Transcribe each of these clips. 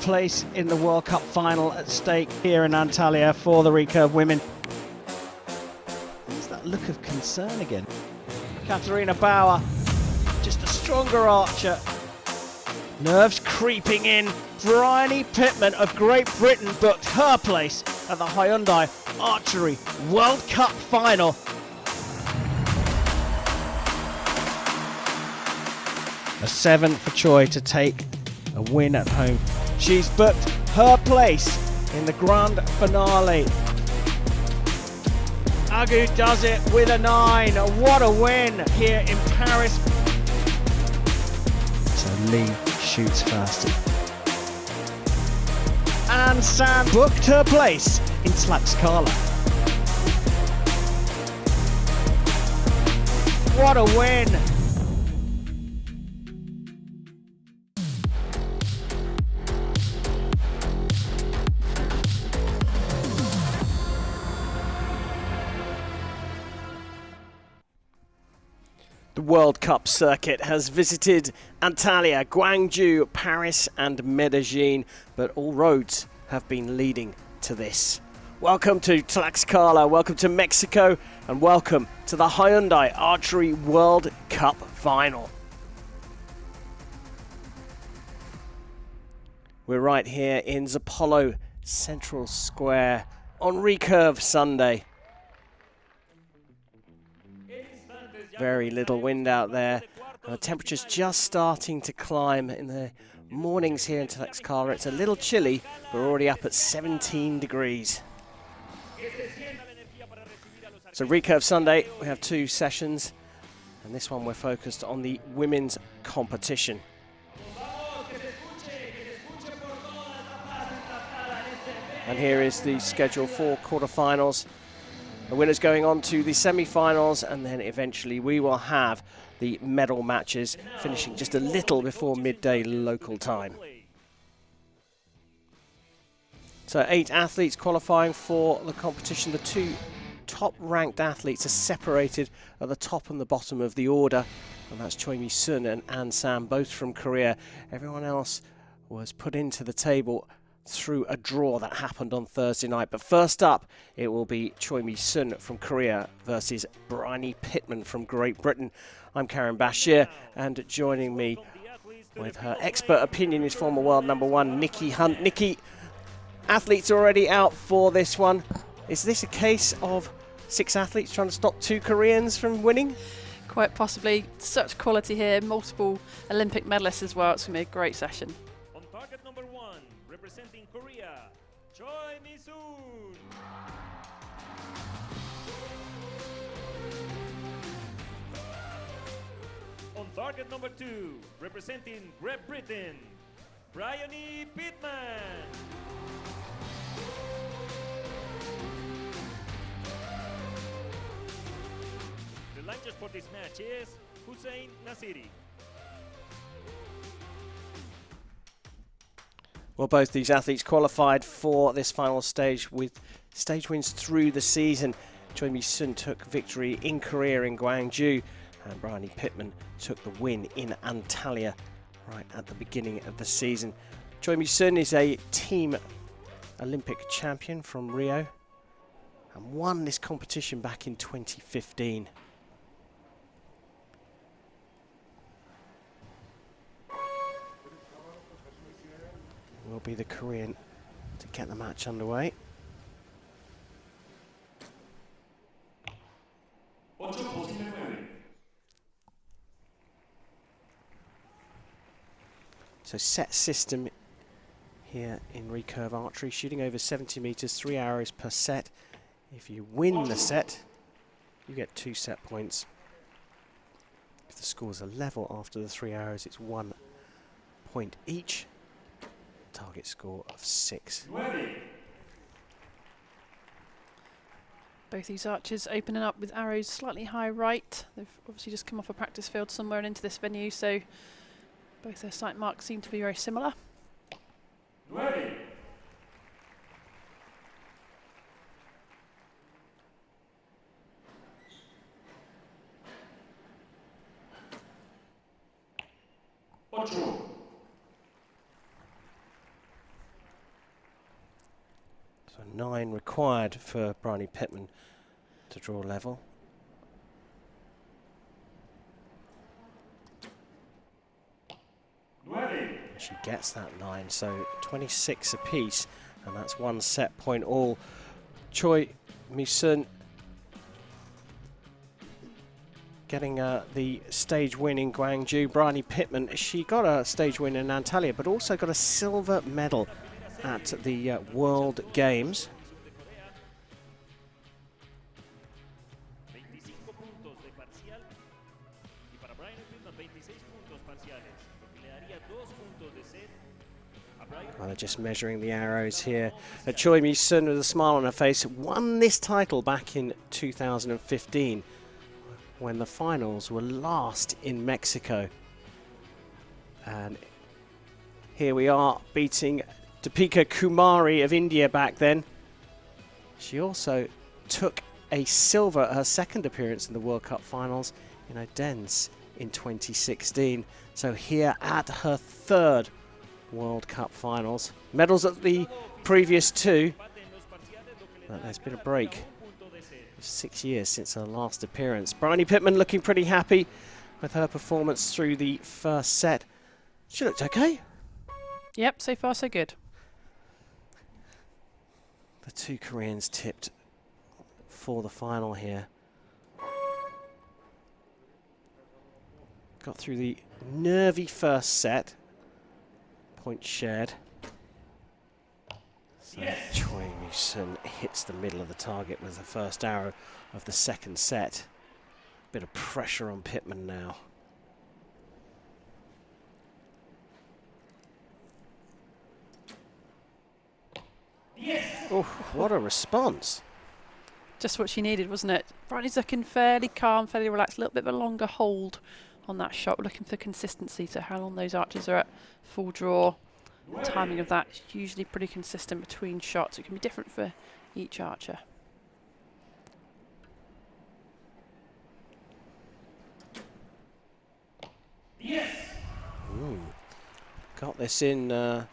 place in the World Cup final at stake here in Antalya for the recurve women. There's that look of concern again. Katarina Bauer, just a stronger archer. Nerves creeping in. Bryony Pittman of Great Britain booked her place at the Hyundai Archery World Cup final. A 7 for Choi to take a win at home. She's booked her place in the grand finale. Agu does it with a 9. What a win here in Paris. So Lee shoots first. And Sam booked her place in Tlaxcala. What a win. The World Cup circuit has visited Antalya, Gwangju, Paris and Medellin, but all roads have been leading to this. Welcome to Tlaxcala, welcome to Mexico, and welcome to the Hyundai Archery World Cup final. We're right here in Zapollo Central Square on Recurve Sunday. Very little wind out there. The temperature's just starting to climb in the mornings here in Tlaxcala. It's a little chilly, but we're already up at 17 degrees. So Recurve Sunday, we have 2 sessions, and this one we're focused on the women's competition. And here is the schedule for quarterfinals. The winners going on to the semi-finals, and then eventually we will have the medal matches finishing just a little before midday local time. So 8 athletes qualifying for the competition. The 2 top-ranked athletes are separated at the top and the bottom of the order, and that's Choi Mi-sun and An Sam, both from Korea. Everyone else was put into the table through a draw that happened on Thursday night. But first up, it will be Choi Mi-sun from Korea versus Bryony Pittman from Great Britain. I'm Karen Bashir, and joining me with her expert opinion is former world number 1, Nikki Hunt. Nikki, athletes are already out for this one. Is this a case of 6 athletes trying to stop 2 Koreans from winning? Quite possibly. Such quality here, multiple Olympic medalists as well. It's going to be a great session. On target number 1, representing Korea, Choi Mi-sun. On target number 2, representing Great Britain, Bryony Pittman. The launcher for this match is Hussein Nasiri. Well, both these athletes qualified for this final stage with stage wins through the season. Choi Mi-sun took victory in Korea in Gwangju, and Bryony Pittman took the win in Antalya right at the beginning of the season. Choi Mi-sun is a team Olympic champion from Rio and won this competition back in 2015. Will be the Korean to get the match underway. So set system here in recurve archery, shooting over 70 meters, 3 arrows per set. If you win the set, you get 2 set points. If the scores are level after the 3 arrows, it's 1 point each. Target score of 6. Both these archers opening up with arrows slightly high right. They've obviously just come off a practice field somewhere and into this venue, so both their sight marks seem to be very similar. Ready. 9 required for Bryony Pittman to draw level. She gets that 9, so 26 apiece, and that's 1 set point all. Choi Mi-sun getting the stage win in Gwangju. Bryony Pittman, she got a stage win in Antalya, but also got a silver medal at the World Games. Well, they're just measuring the arrows here. Choi Mi-sun, with a smile on her face, won this title back in 2015 when the finals were last in Mexico. And here we are beating Deepika Kumari of India back then. She also took a silver at her second appearance in the World Cup finals in Odense in 2016. So here at her third World Cup finals. Medals at the previous 2, but there's been a break of 6 years since her last appearance. Bryony Pittman looking pretty happy with her performance through the first set. She looked okay. Yep, so far so good. The 2 Koreans tipped for the final here. Got through the nervy first set. Point shared. So Choi Mi-sun hits the middle of the target with the first arrow of the second set. Bit of pressure on Pittman now. Oh, what a response. Just what she needed, wasn't it? Bryony's looking fairly calm, fairly relaxed, a little bit of a longer hold on that shot. We're looking for consistency, so how long those archers are at full draw. The timing of that is usually pretty consistent between shots. It can be different for each archer. Got this in her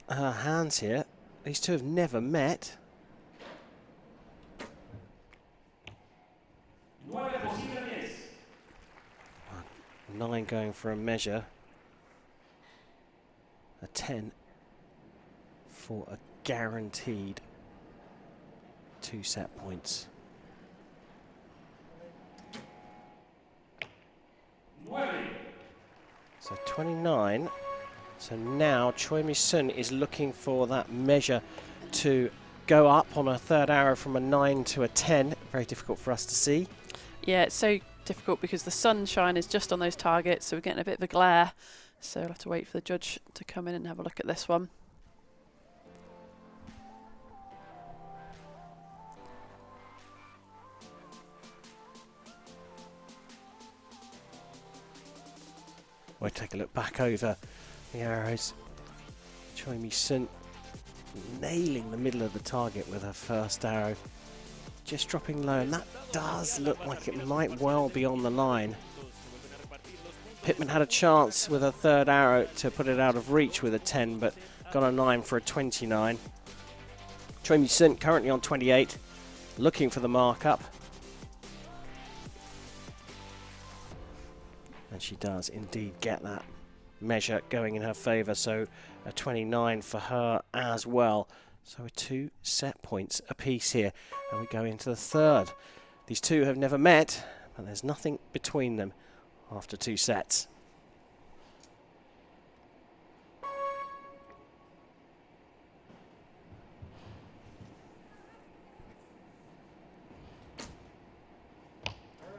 hands here. These 2 have never met. 9 going for a measure. A 10 for a guaranteed 2 set points. So 29. So now Choi Mi-sun is looking for that measure to go up on a third arrow from a 9 to a 10. Very difficult for us to see. Yeah, it's so difficult because the sunshine is just on those targets, so we're getting a bit of a glare. So we'll have to wait for the judge to come in and have a look at this one. We'll take a look back over the arrows. Choi Mi-sun nailing the middle of the target with her first arrow. Just dropping low, and that does look like it might well be on the line. Pittman had a chance with her third arrow to put it out of reach with a 10, but got a 9 for a 29. Choi Mi-sun currently on 28, looking for the markup. And she does indeed get that measure going in her favour, so a 29 for her as well. So we're 2 set points apiece here, and we go into the third. These 2 have never met, but there's nothing between them after 2 sets.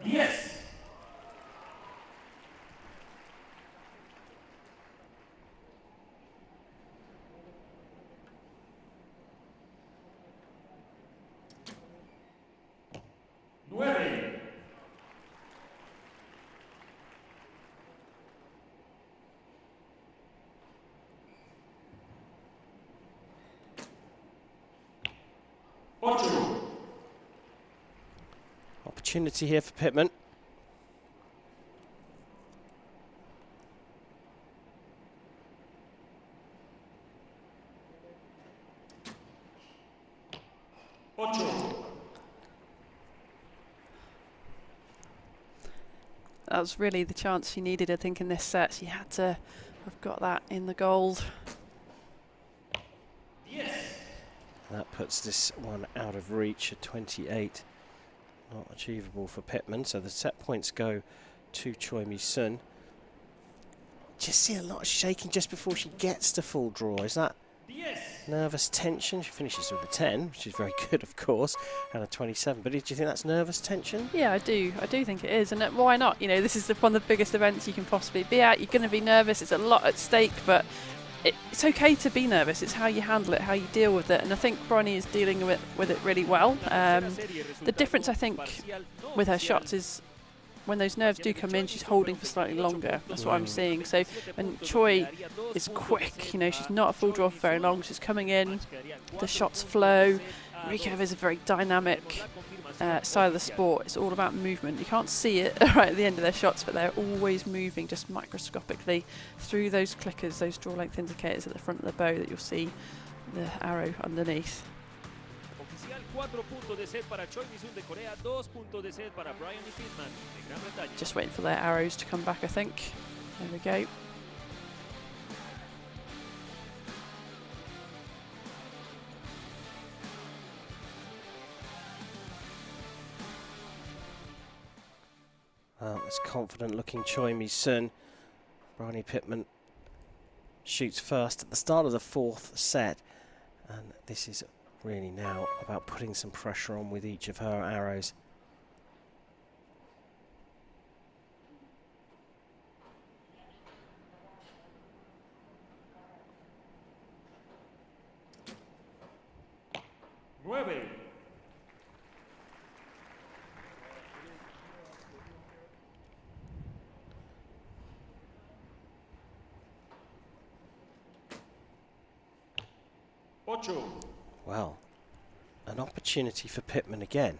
Yes. Opportunity here for Pittman. That was really the chance she needed, I think, in this set. She had to have got that in the gold. That puts this one out of reach at 28. Not achievable for Pittman, so the set points go to Choi Mi-sun. Just see a lot of shaking just before she gets to full draw. Is that nervous tension? She finishes with a 10, which is very good, of course, and a 27. But do you think that's nervous tension? Yeah, I do. I do think it is. And why not? You know, this is one of the biggest events you can possibly be at. You're going to be nervous. It's a lot at stake, but it's okay to be nervous. It's how you handle it, how you deal with it. And I think Bronny is dealing with it really well. The difference, I think, with her shots is when those nerves do come in, she's holding for slightly longer. That's what I'm seeing. So when Choi is quick, you know, she's not a full draw for very long. She's coming in, the shots flow. Recurve is a very dynamic side of the sport. It's all about movement. You can't see it right at the end of their shots, but they're always moving just microscopically through those clickers, those draw length indicators at the front of the bow that you'll see the arrow underneath. Just waiting for their arrows to come back, I think. There we go. Well, it's confident looking Choi Mi-sun. Bronny Pittman shoots first at the start of the fourth set, and this is really now about putting some pressure on with each of her arrows. Well, an opportunity for Pittman again.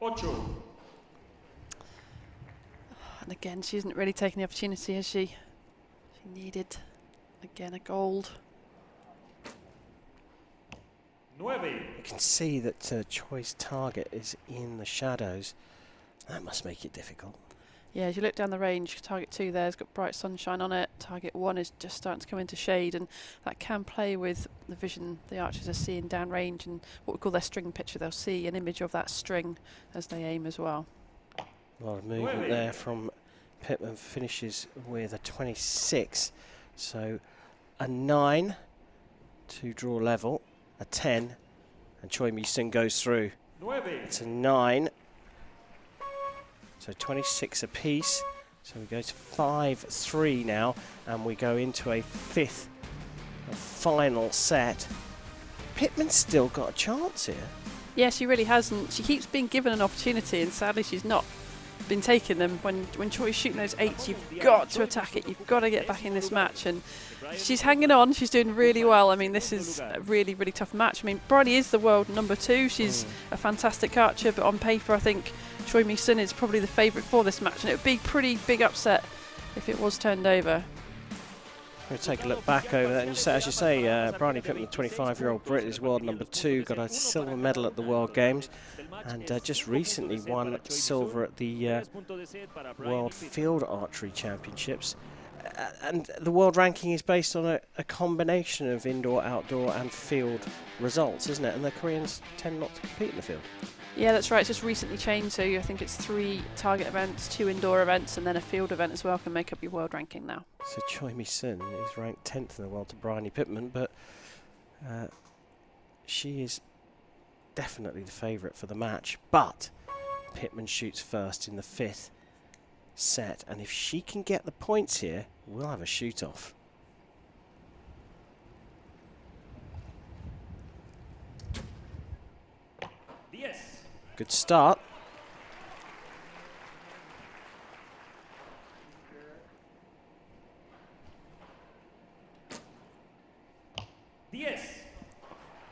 And again, she isn't really taking the opportunity, has she? She needed, again, a gold. You can see that Choi's target is in the shadows. That must make it difficult. Yeah, as you look down the range, target 2 there's got bright sunshine on it. Target 1 is just starting to come into shade, and that can play with the vision the archers are seeing downrange and what we call their string picture. They'll see an image of that string as they aim as well. A lot of movement there from Pittman. Finishes with a 26. So a 9 to draw level, a 10, and Choi Mi-sun goes through. It's a 9. So 26 apiece. So we go to 5-3 now, and we go into a fifth and final set. Pittman's still got a chance here. Yeah, she really hasn't. She keeps being given an opportunity, and sadly she's not been taking them. When Choi's shooting those 8s, you've got to attack it. You've got to get back in this match, and she's hanging on. She's doing really well. I mean, this is a really, really tough match. I mean, Bronny is the world number 2. She's a fantastic archer, but on paper, I think Choi Mi-sun is probably the favourite for this match, and it would be a pretty big upset if it was turned over. We'll take a look back over that, and as you say, Bronny Pittman, 25-year-old Brit, is world number 2, got a silver medal at the World Games, and just recently won silver at the World Field Archery Championships. And the world ranking is based on a combination of indoor, outdoor and field results, isn't it? And the Koreans tend not to compete in the field. Yeah, that's right. It's just recently changed, so I think it's 3 target events, 2 indoor events, and then a field event as well can make up your world ranking now. So Choi Mi-sun is ranked 10th in the world to Bronny Pittman, but she is definitely the favourite for the match. But Pittman shoots first in the 5th set, and if she can get the points here, we'll have a shoot-off. Good start.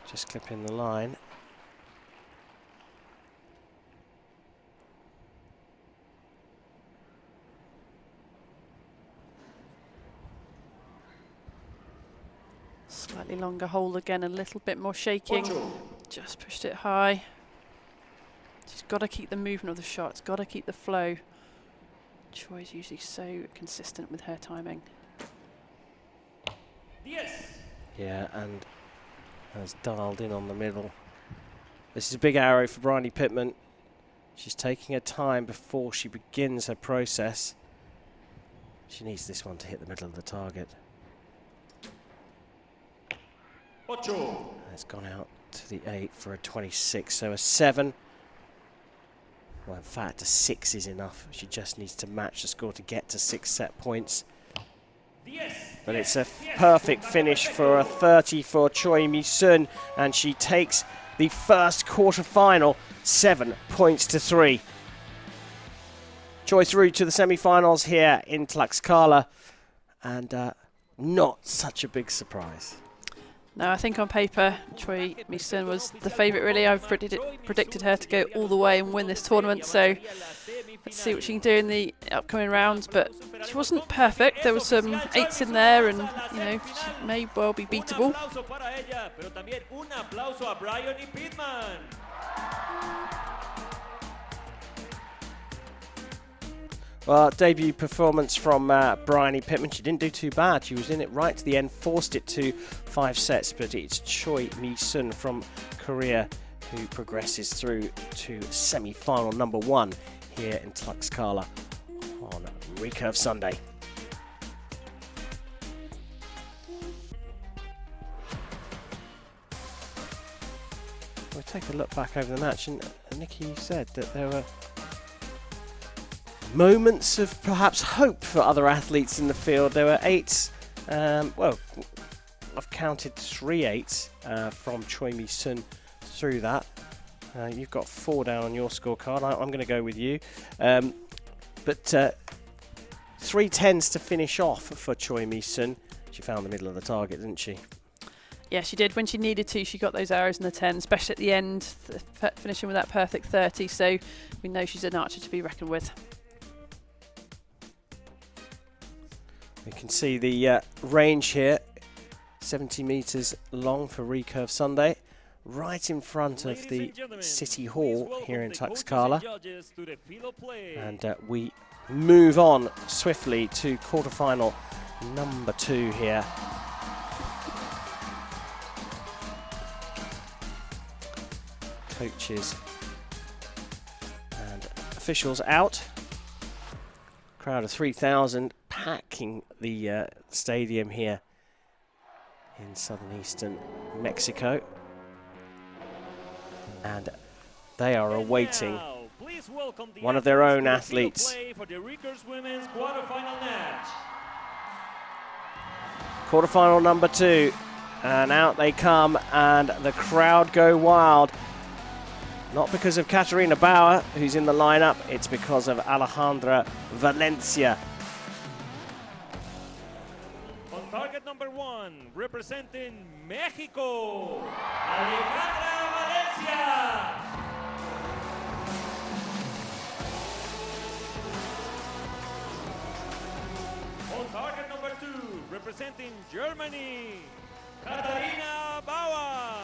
Just clipping the line. Slightly longer hold again, a little bit more shaking. Just pushed it high. She's got to keep the movement of the shot. It's got to keep the flow. Choi is usually so consistent with her timing. Yes. Yeah, and has dialed in on the middle. This is a big arrow for Bryony Pittman. She's taking her time before she begins her process. She needs this one to hit the middle of the target. Ocho. It's gone out to the 8 for a 26, so a 7. Well, in fact, a 6 is enough. She just needs to match the score to get to 6 set points. But it's a perfect finish for a 30 for Choi Mi-sun, and she takes the first quarter-final 7 points to 3. Choi through to the semi-finals here in Tlaxcala, and not such a big surprise. No, I think on paper, Choi Mi-sun was the favourite really. I've predicted her to go all the way and win this tournament, so let's see what she can do in the upcoming rounds. But she wasn't perfect. There were some 8s in there, and you know, she may well be beatable. Well, debut performance from Bryony Pittman. She didn't do too bad. She was in it right to the end, forced it to 5 sets, but it's Choi Mi-sun from Korea who progresses through to semi-final number 1 here in Tlaxcala on Recurve Sunday. We'll take a look back over the match, and Nikki said that there were moments of perhaps hope for other athletes in the field. There were 8s, well, I've counted 3 8s from Choi Mi-sun through that. You've got 4 down on your scorecard. I'm going to go with you. But 3 10s to finish off for Choi Mi-sun. She found the middle of the target, didn't she? Yeah, she did. When she needed to, she got those arrows in the 10, especially at the end, finishing with that perfect 30. So we know she's an archer to be reckoned with. We can see the range here, 70 metres long for Recurve Sunday, right in front of the City Hall here in Tlaxcala. And we move on swiftly to quarterfinal number 2 here. Coaches and officials out. Crowd of 3,000 packing the stadium here in southern eastern Mexico, and they are awaiting one of their own athletes. Quarterfinal number 2, and out they come, and the crowd go wild. Not because of Katarina Bauer, who's in the lineup, it's because of Alejandra Valencia. On target number 1, representing Mexico, Alejandra Valencia. On target number 2, representing Germany, Katarina Bauer.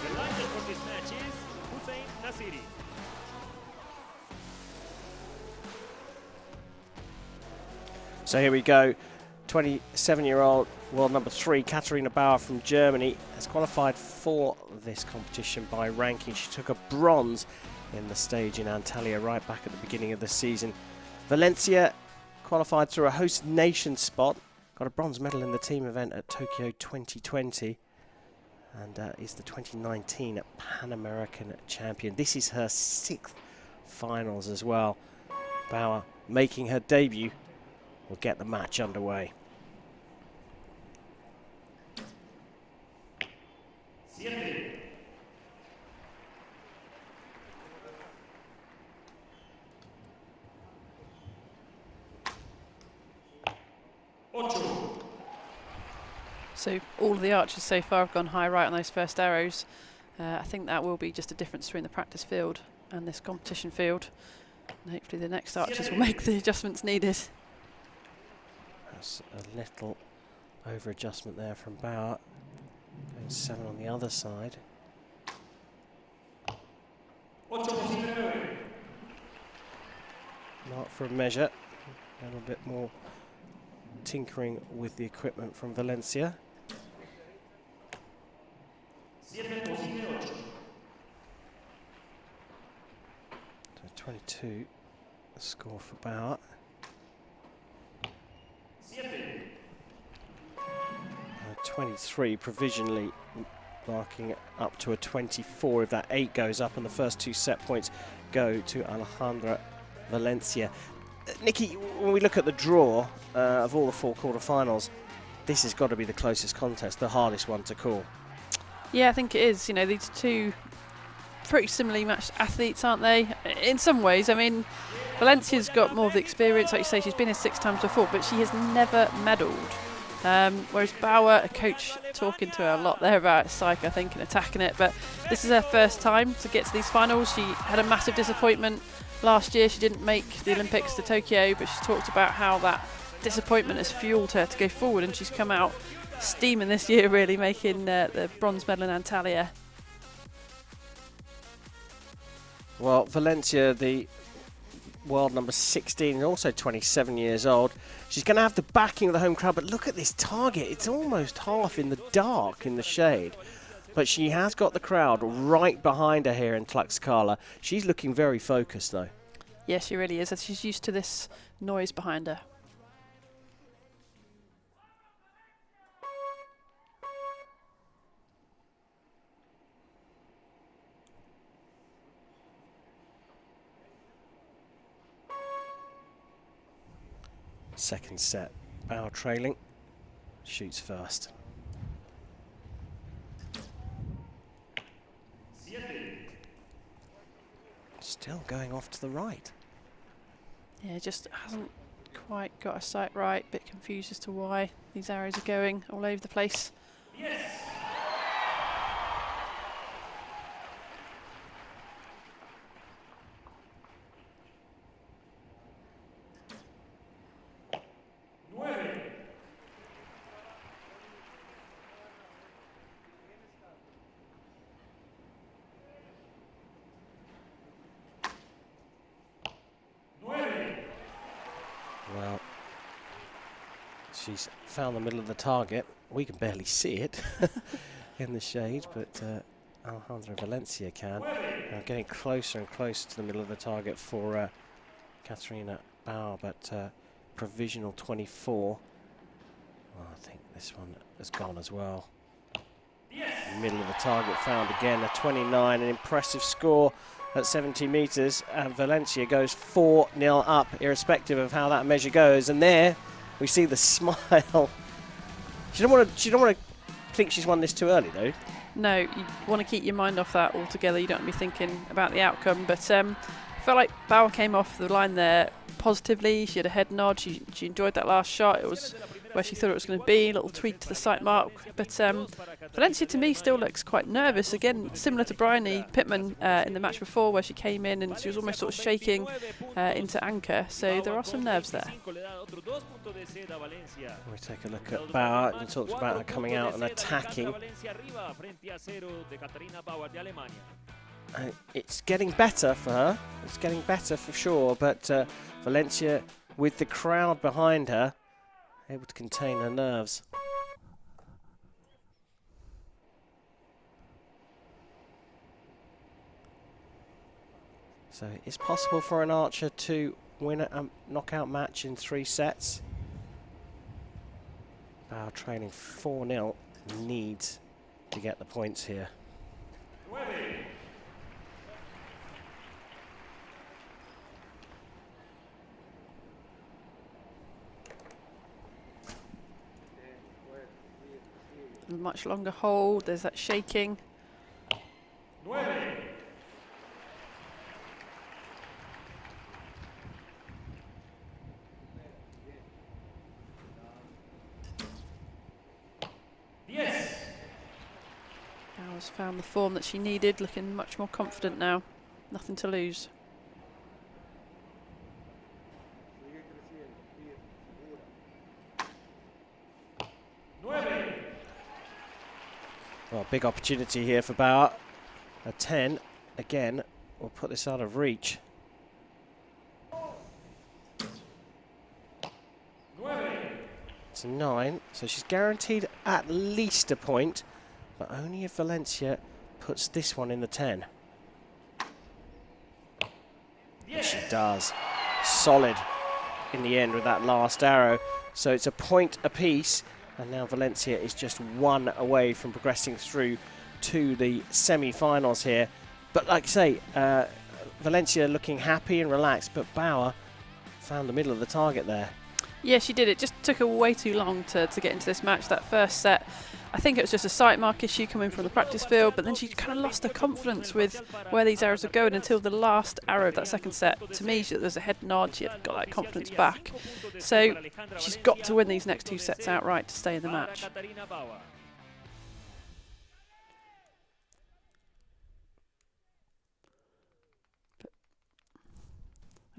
The line for this match is Hussein Nasiri. So here we go. 27-year-old world number 3, Katarina Bauer from Germany, has qualified for this competition by ranking. She took a bronze in the stage in Antalya right back at the beginning of the season. Valencia qualified through a host nation spot, got a bronze medal in the team event at Tokyo 2020, and is the 2019 Pan American champion. This is her 6th finals as well. Bauer making her debut will get the match underway. So all of the archers so far have gone high right on those first arrows. I think that will be just a difference between the practice field and this competition field. And hopefully the next archers will make the adjustments needed. That's a little over adjustment there from Bauer. Going 7 on the other side. Not for a measure. A little bit more tinkering with the equipment from Valencia. 22, the score for Bauer. 23 provisionally marking up to a 24 if that 8 goes up, and the first 2 set points go to Alejandra Valencia. Nikki, when we look at the draw of all the 4 quarterfinals, this has got to be the closest contest, the hardest one to call. Yeah, I think it is. You know, these 2 pretty similarly matched athletes, aren't they? In some ways, I mean, Valencia's got more of the experience. Like you say, she's been here 6 times before, but she has never medalled. Whereas Bauer, a coach talking to her a lot there about psych, I think, and attacking it. But this is her first time to get to these finals. She had a massive disappointment last year. She didn't make the Olympics to Tokyo, but she's talked about how that disappointment has fueled her to go forward, and she's come out steaming this year, really, making the bronze medal in Antalya. Well, Valencia, the world number 16, and also 27 years old. She's going to have the backing of the home crowd, but look at this target. It's almost half in the dark, in the shade. But she has got the crowd right behind her here in Tlaxcala. She's looking very focused, though. Yeah, she really is. She's used to this noise behind her. Second set, Bauer trailing, shoots first. Still going off to the right. Yeah, just hasn't quite got her sight right. Bit confused as to why these arrows are going all over the place. Yes. Well, she's found the middle of the target. We can barely see it in the shade, but Alejandra Valencia can. Getting closer and closer to the middle of the target for Katarina Bauer, but provisional 24. Well, I think this one has gone as well. Middle of the target found again, a 29, an impressive score at 70 metres, and Valencia goes 4-0 up, irrespective of how that measure goes. And there we see the smile. She don't want to think she's won this too early, though. No, you want to keep your mind off that altogether. You don't want to be thinking about the outcome. But I felt like Bauer came off the line there positively. She had a head nod. She enjoyed that last shot. It was where she thought it was going to be, a little tweak to the sight mark. But Valencia, to me, still looks quite nervous. Again, similar to Bryony Pittman in the match before, where she came in and she was almost sort of shaking into anchor. So there are some nerves there. We take a look at Bauer. You talked about her coming out and attacking. It's getting better for her. It's getting better for sure. But Valencia, with the crowd behind her, able to contain her nerves. So it's possible for an archer to win a knockout match in 3 sets. Bauer trailing 4-0, needs to get the points here. Much longer hold, there's that shaking. Yes. Bauer's found the form that she needed, looking much more confident now. Nothing to lose. Well, big opportunity here for Bauer. A 10, again, will put this out of reach. It's a 9, so she's guaranteed at least a point, but only if Valencia puts this one in the 10. And she does. Solid in the end with that last arrow. So it's a point apiece, and now Valencia is just 1 away from progressing through to the semi-finals here. But like I say, Valencia looking happy and relaxed, but Bauer found the middle of the target there. Yeah, she did. It just took her way too long to get into this match. That first set, I think it was just a sight mark issue coming from the practice field, but then she kind of lost her confidence with where these arrows were going until the last arrow of that second set. To me, there's a head nod. She had got that confidence back. So she's got to win these next 2 sets outright to stay in the match.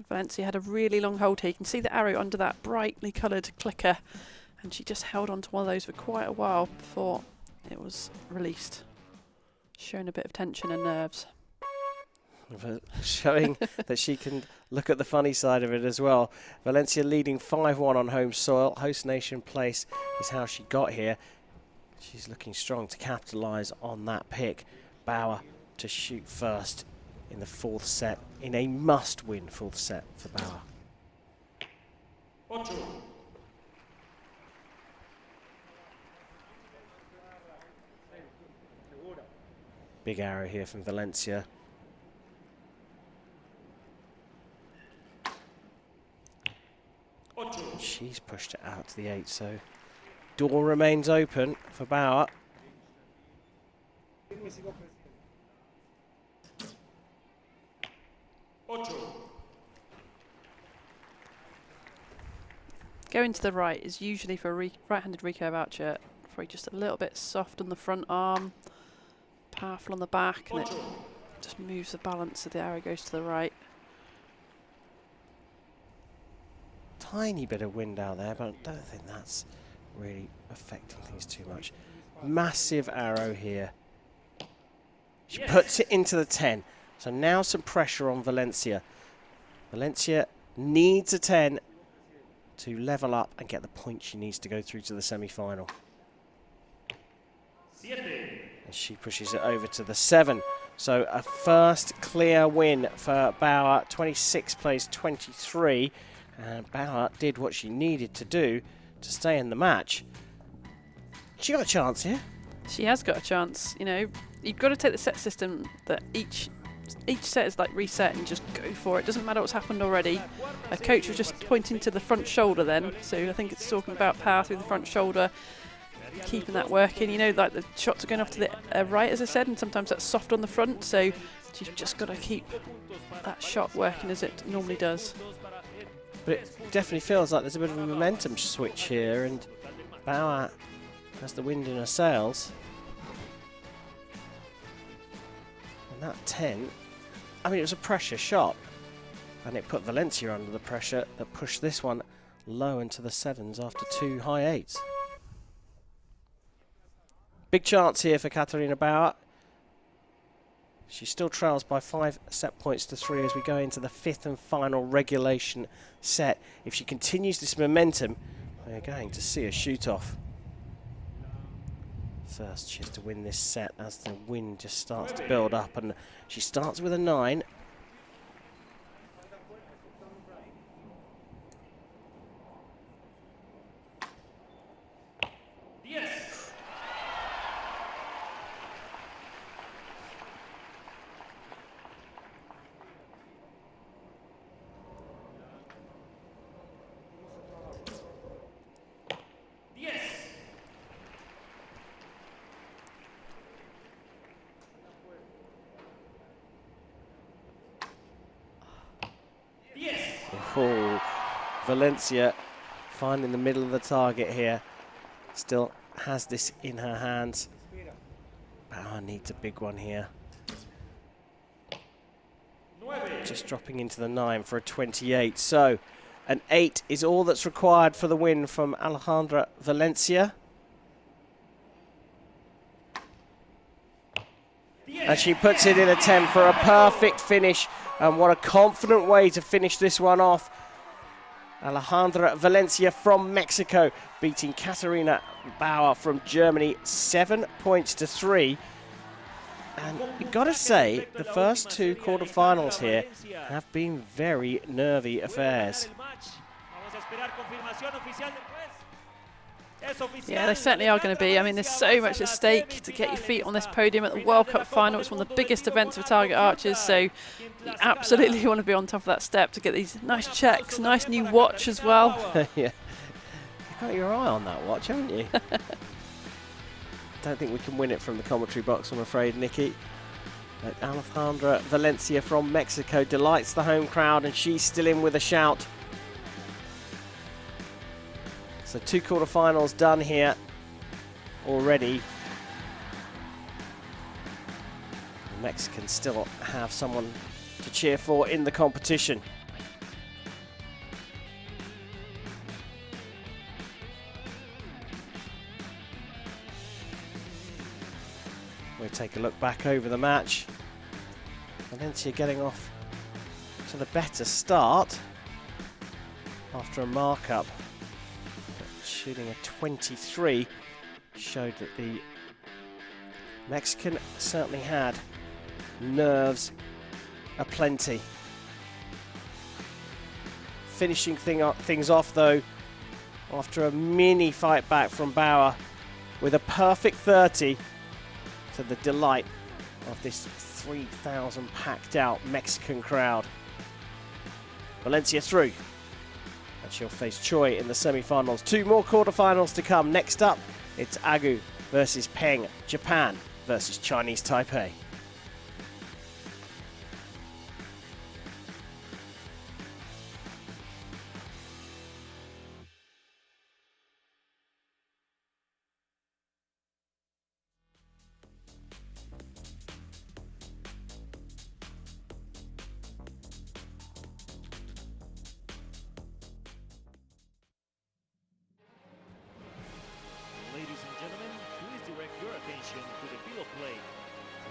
Valencia had a really long hold here. You can see the arrow under that brightly coloured clicker, and she just held on to one of those for quite a while before it was released, showing a bit of tension and nerves. Showing that she can look at the funny side of it as well. Valencia leading 5-1 on home soil. Host nation place is how she got here. She's looking strong to capitalise on that pick. Bauer to shoot first in the 4th set, in a must-win 4th set for Bauer. Big arrow here from Valencia. She's pushed it out to the 8, so door remains open for Bauer. Going to the right is usually for a right-handed recurve archer, probably just a little bit soft on the front arm, powerful on the back, and it just moves the balance so the arrow goes to the right. Tiny bit of wind out there, but I don't think that's really affecting things too much. Massive arrow here. She puts it into the 10. So now some pressure on Valencia. Valencia needs a 10 to level up and get the point she needs to go through to the semi-final. And she pushes it over to the 7. So a first clear win for Bauer. 26 plays 23. And Bauer did what she needed to do to stay in the match. She got a chance here. She has got a chance. You know, you've got to take the set system that each set is like reset and just go for it. Doesn't matter what's happened already. A coach was just pointing to the front shoulder then, so I think it's talking about power through the front shoulder, keeping that working. You know, like the shots are going off to the right, as I said, and sometimes that's soft on the front, so you've just got to keep that shot working as it normally does. But it definitely feels like there's a bit of a momentum switch here, and Bauer has the wind in her sails. And that 10, I mean, it was a pressure shot, and it put Valencia under the pressure that pushed this one low into the 7s after 2 high 8s. Big chance here for Katharina Bauer. She still trails by 5 set points to 3 as we go into the 5th and final regulation set. If she continues this momentum, we're going to see a shoot-off. First, she has to win this set as the wind just starts to build up, and she starts with a 9. Oh, Valencia finding the middle of the target here. Still has this in her hands. Bauer needs a big one here. Just dropping into the 9 for a 28. So an 8 is all that's required for the win from Alejandra Valencia. And she puts it in a 10 for a perfect finish. And what a confident way to finish this one off. Alejandra Valencia from Mexico beating Katarina Bauer from Germany 7 points to 3. And you've got to say, the first two quarterfinals here have been very nervy affairs. Yeah, they certainly are going to be. I mean, there's so much at stake to get your feet on this podium at the World Cup final. It's one of the biggest events for target archers, so you absolutely want to be on top of that step to get these nice checks, nice new watch as well. Yeah, you've got your eye on that watch, haven't you? Don't think we can win it from the commentary box, I'm afraid, Nikki. But Alejandra Valencia from Mexico delights the home crowd, and she's still in with a shout. So 2 quarterfinals done here already. The Mexicans still have someone to cheer for in the competition. We'll take a look back over the match. Valencia getting off to the better start after a markup. Shooting a 23 showed that the Mexican certainly had nerves aplenty. Finishing things off though after a mini fight back from Bauer with a perfect 30 to the delight of this 3,000 packed out Mexican crowd. Valencia through. And she'll face Choi in the semi-finals. 2 more quarterfinals to come. Next up, it's Agu versus Peng, Japan versus Chinese Taipei. Ladies and gentlemen, please direct your attention to the field of play,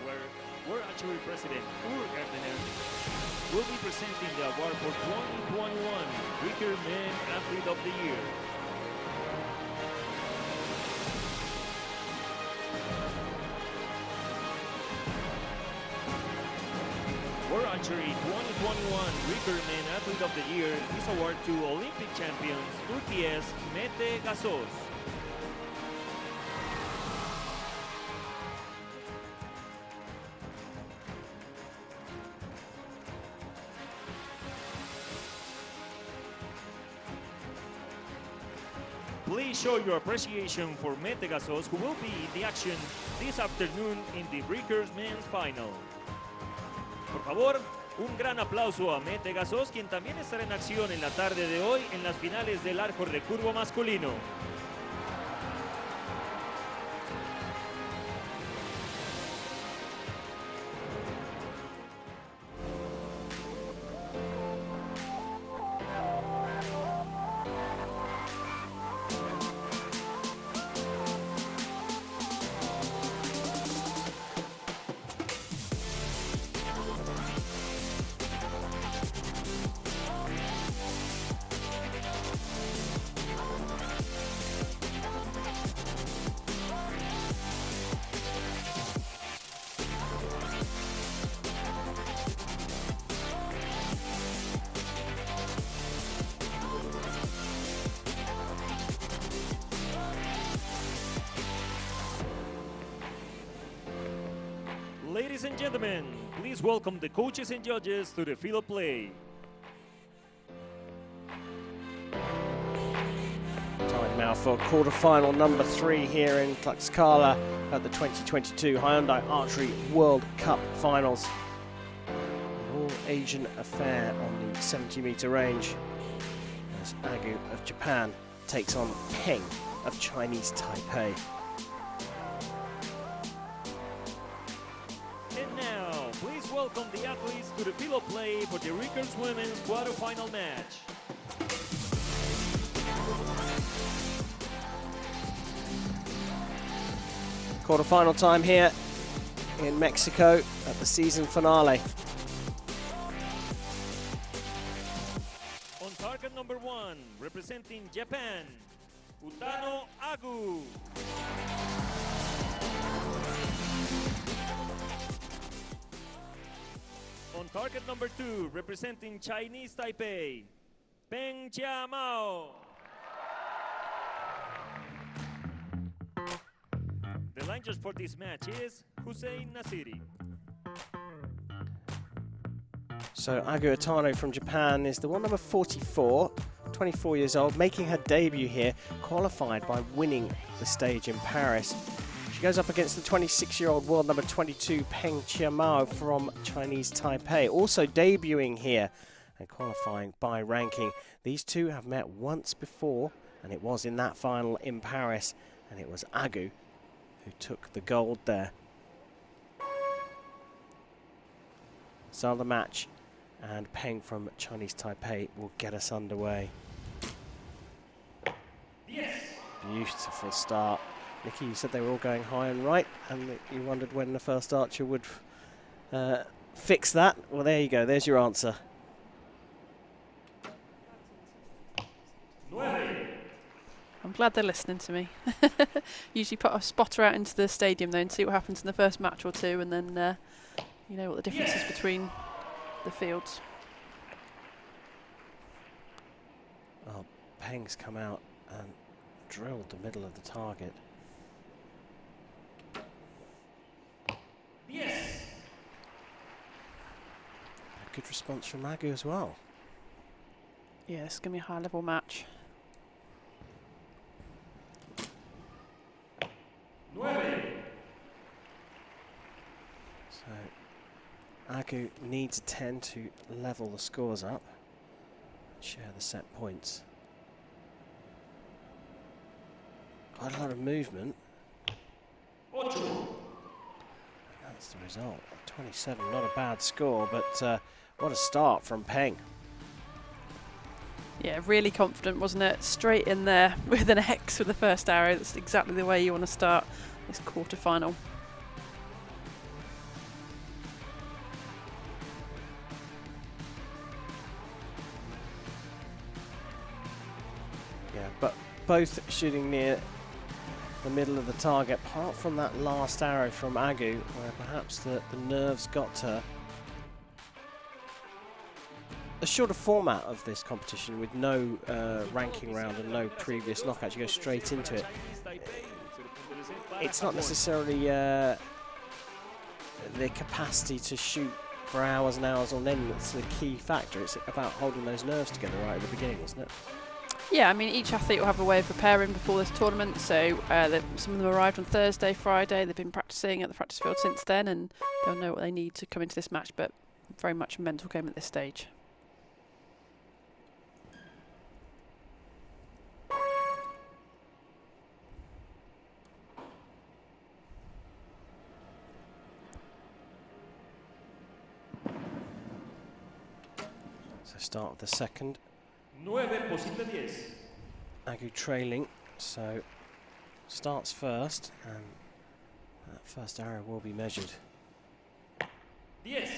where World Archery President Gardner will be presenting the award for 2021 Recurve Men Athlete of the Year. World Archery 2021 Recurve Men Athlete of the Year is awarded to Olympic champions Turkey's Mete Gazoz. Please show your appreciation for Mete Gazoz, who will be in the action this afternoon in the Recurve Men's Final. Por favor, un gran aplauso a Mete Gazoz, quien también estará en acción en la tarde de hoy en las finales del arco recurvo masculino. Ladies and gentlemen, please welcome the coaches and judges to the field of play. Time now for quarterfinal number 3 here in Tlaxcala at the 2022 Hyundai Archery World Cup Finals. An all-Asian affair on the 70-meter range as Agu of Japan takes on Peng of Chinese Taipei. And now, please welcome the athletes to the field of play for the Recurve Women's quarterfinal match. Quarterfinal time here in Mexico at the season finale. On target number 1, representing Japan, Utano Agu. On target number 2, representing Chinese Taipei, Peng Mao. The line judge for this match is Hussein Nasiri. So Agu Utano from Japan is the one number 44, 24 years old, making her debut here, qualified by winning the stage in Paris. She goes up against the 26-year-old world number 22, Peng Mao from Chinese Taipei, also debuting here and qualifying by ranking. These two have met once before, and it was in that final in Paris, and it was Agu who took the gold there. Start of the match, and Peng from Chinese Taipei will get us underway. Yes. Beautiful start. Nikki, you said they were all going high and right, and you wondered when the first archer would fix that. Well, there you go. There's your answer. I'm glad they're listening to me. Usually put a spotter out into the stadium though and see what happens in the first match or two, and then you know what the difference is between the fields. Well, Peng's come out and drilled the middle of the target. Yes. A good response from Agu as well. Yeah, it's going to be a high level match. So Agu needs a 10 to level the scores up, share the set points. Quite a lot of movement. That's the result. 27, not a bad score, but what a start from Peng. Yeah, really confident, wasn't it? Straight in there with an X with the first arrow. That's exactly the way you want to start this quarterfinal. Yeah, but both shooting near the middle of the target, apart from that last arrow from Agu, where perhaps the nerves got her. A shorter format of this competition with no ranking round and no previous knockouts, you go straight into it. It's not necessarily the capacity to shoot for hours and hours on end that's the key factor. It's about holding those nerves together right at the beginning, isn't it? Yeah, I mean, each athlete will have a way of preparing before this tournament. So some of them arrived on Thursday, Friday. They've been practicing at the practice field since then, and they'll know what they need to come into this match, but very much a mental game at this stage. So start of the second. 9 posible 10. Agu trailing, so starts first, and that first arrow will be measured. 10.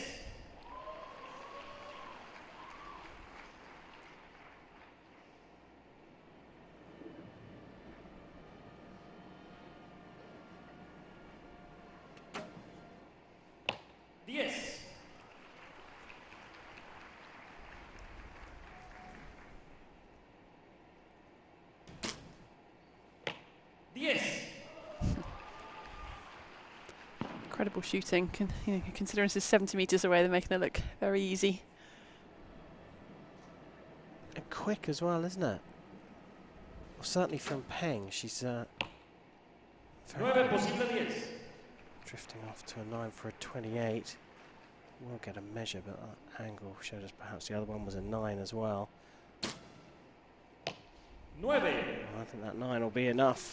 Incredible shooting. Considering this is 70 metres away, they're making it look very easy. And quick as well, isn't it? Well, certainly from Peng, she's very drifting off to a 9 for a 28. We'll get a measure, but that angle showed us perhaps the other one was a 9 as well. 9. I think that 9 will be enough.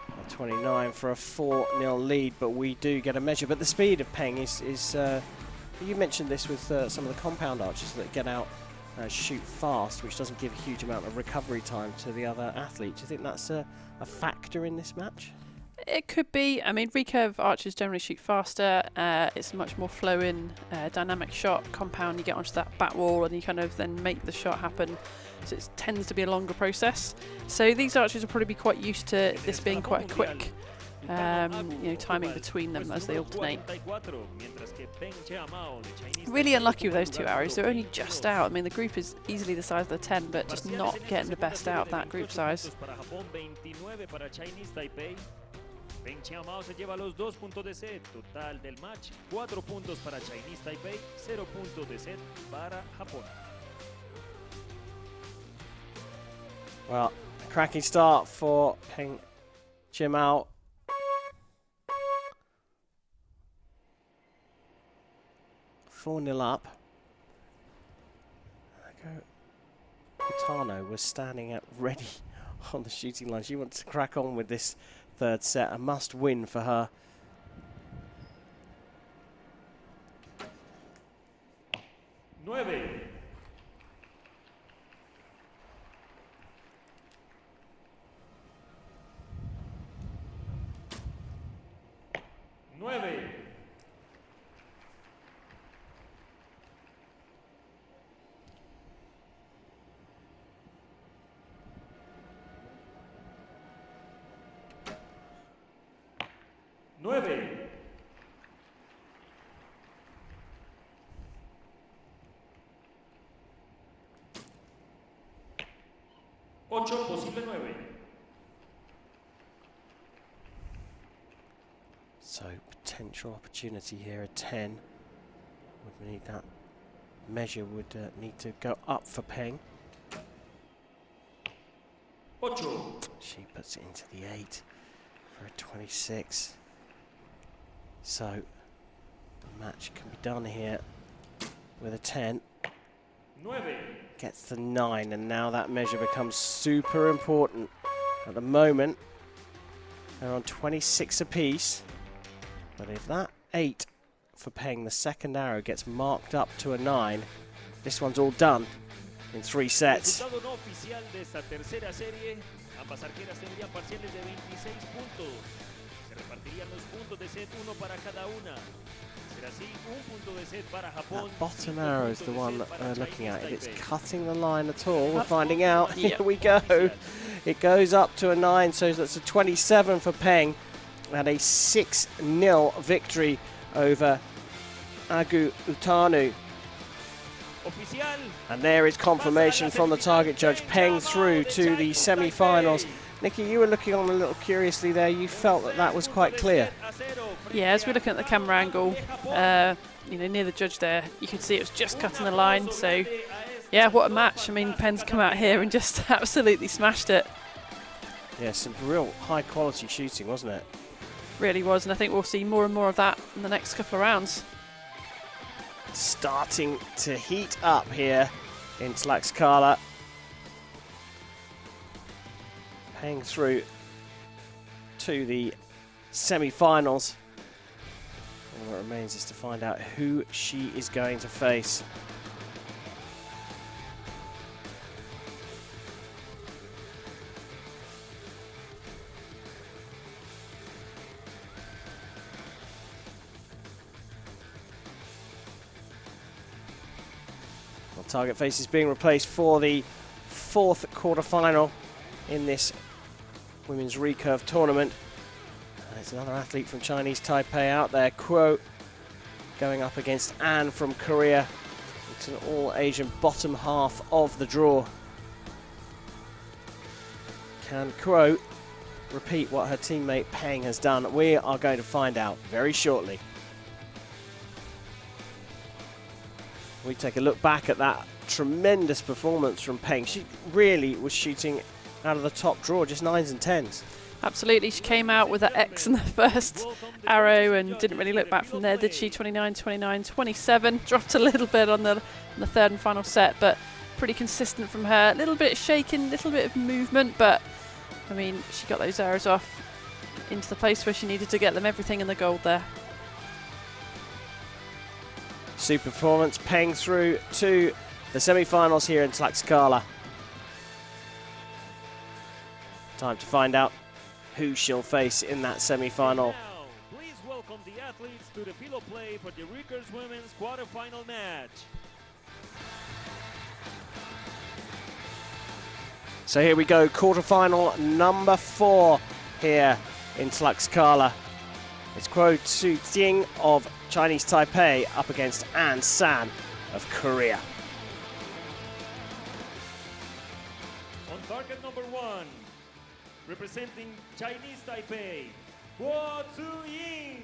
A 29 for a 4-0 lead, but we do get a measure. But the speed of Peng is you mentioned this with some of the compound archers that get out, shoot fast, which doesn't give a huge amount of recovery time to the other athlete. Do you think that's a factor in this match? It could be. I mean, recurve archers generally shoot faster. It's a much more flowing, dynamic shot. Compound, you get onto that back wall and you kind of then make the shot happen. So it tends to be a longer process. So these archers will probably be quite used to this being quite a quick, timing between them as they alternate. Really unlucky with those two arrows. They're only just out. I mean, the group is easily the size of the 10, but just not getting the best out of that group size. Peng Chiamao se lleva los 2 puntos de set. Total del match, 4 puntos para Chinese Taipei, 0 puntos de set para Japón. Well, a cracking start for Peng Chiamao. Four 0 up. Utano was standing at ready on the shooting line. She wants to crack on with this third set. A must win for her. Nueve. Nueve. Nueve. 8, posible 9. So potential opportunity here at 10. Would need that measure would need to go up for Peng. 8. She puts it into the 8 for a 26. So the match can be done here with a 10. 9. Gets the 9, and now that measure becomes super important. At the moment, they're on 26 apiece. But if that 8 for Peng, the second arrow, gets marked up to a 9, this one's all done in 3 sets. Resultado no oficial de esta tercera serie. Ambas arqueras tendrían parciales de 26 puntos. Se repartirían los puntos de set, uno para cada una. Será así, un punto de set para Japón. That bottom arrow is the one that we're looking at. If it's cutting the line at all, we're finding out. Here we go. It goes up to a 9, so that's a 27 for Peng. And a 6-0 victory over Agu Utanu. And there is confirmation from the target judge. Peng through to the semi-finals. Nikki, you were looking on a little curiously there. You felt that that was quite clear. Yeah, as we're looking at the camera angle, near the judge there, you could see it was just cutting the line. So, yeah, what a match. I mean, Peng's come out here and just absolutely smashed it. Yeah, some real high-quality shooting, wasn't it? Really was, and I think we'll see more and more of that in the next couple of rounds. Starting to heat up here in Tlaxcala. Peng through to the semi-finals. All that remains is to find out who she is going to face. Target face is being replaced for the 4th quarterfinal in this women's recurve tournament. There's another athlete from Chinese Taipei out there, Quo, going up against An from Korea. It's an all-Asian bottom half of the draw. Can Quo repeat what her teammate Peng has done? We are going to find out very shortly. We take a look back at that tremendous performance from Peng. She really was shooting out of the top draw, just 9s and 10s. Absolutely, she came out with that X in the first arrow and didn't really look back from there, did she? 29, 29, 27. Dropped a little bit on the third and final set, but pretty consistent from her. A little bit shaking, a little bit of movement, but I mean, she got those arrows off into the place where she needed to get them, everything in the gold there. Super performance. Peng through to the semi-finals here in Tlaxcala. Time to find out who she'll face in that semi-final. Now, please welcome the athletes to the field of play for the Recurve women's quarterfinal match. So here we go, quarterfinal number 4 here in Tlaxcala. It's Choi Tzu-Ying of Chinese Taipei up against An San of Korea. On target number 1, representing Chinese Taipei, Choi Tzu-Ying.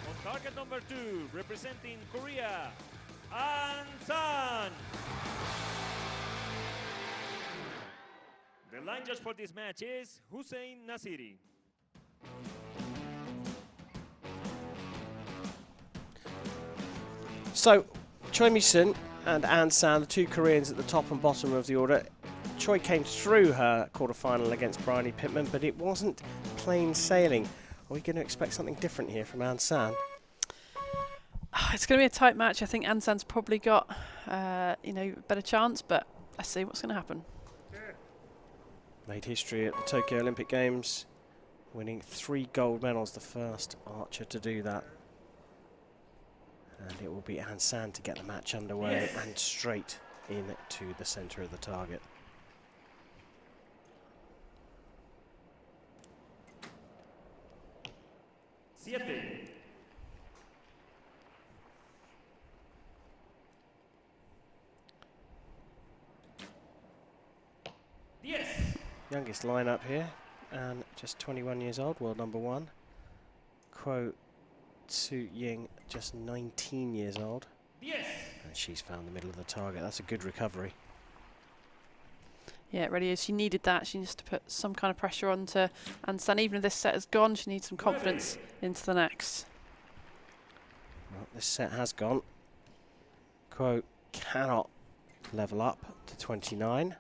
On target number 2, representing Korea, An San. The line judge for this match is Hussein Nasiri. So, Choi Mi-sun and An San, the 2 Koreans at the top and bottom of the order. Choi came through her quarterfinal against Bryony Pittman, but it wasn't plain sailing. Are we going to expect something different here from An San? It's going to be a tight match. I think An San's probably got, a better chance, but let's see what's going to happen. Made history at the Tokyo Olympic Games, winning 3 gold medals, the first archer to do that. And it will be An San to get the match underway and straight into the centre of the target. Siete. Yes. Youngest lineup here, and just 21 years old, world number 1. Choi Tzu-Ying, just 19 years old. Yes. And she's found the middle of the target. That's a good recovery. Yeah, it really is. She needed that. She needs to put some kind of pressure on to An San. Even if this set is gone, she needs some confidence into the next. Well, this set has gone. Choi cannot level up to 29,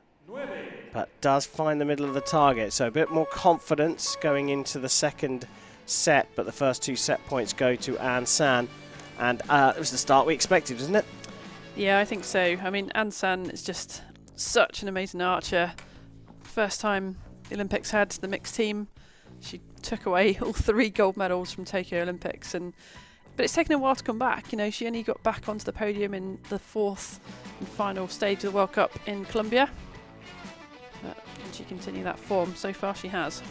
but does find the middle of the target. So a bit more confidence going into the second set, but the first 2 set points go to An San. And it was the start we expected, wasn't it? Yeah, I think so. I mean, An San is just such an amazing archer. First time the Olympics had the mixed team. She took away all 3 gold medals from Tokyo Olympics, but it's taken a while to come back. You know, she only got back onto the podium in the 4th and final stage of the World Cup in Colombia. But can she continue that form? So far she has.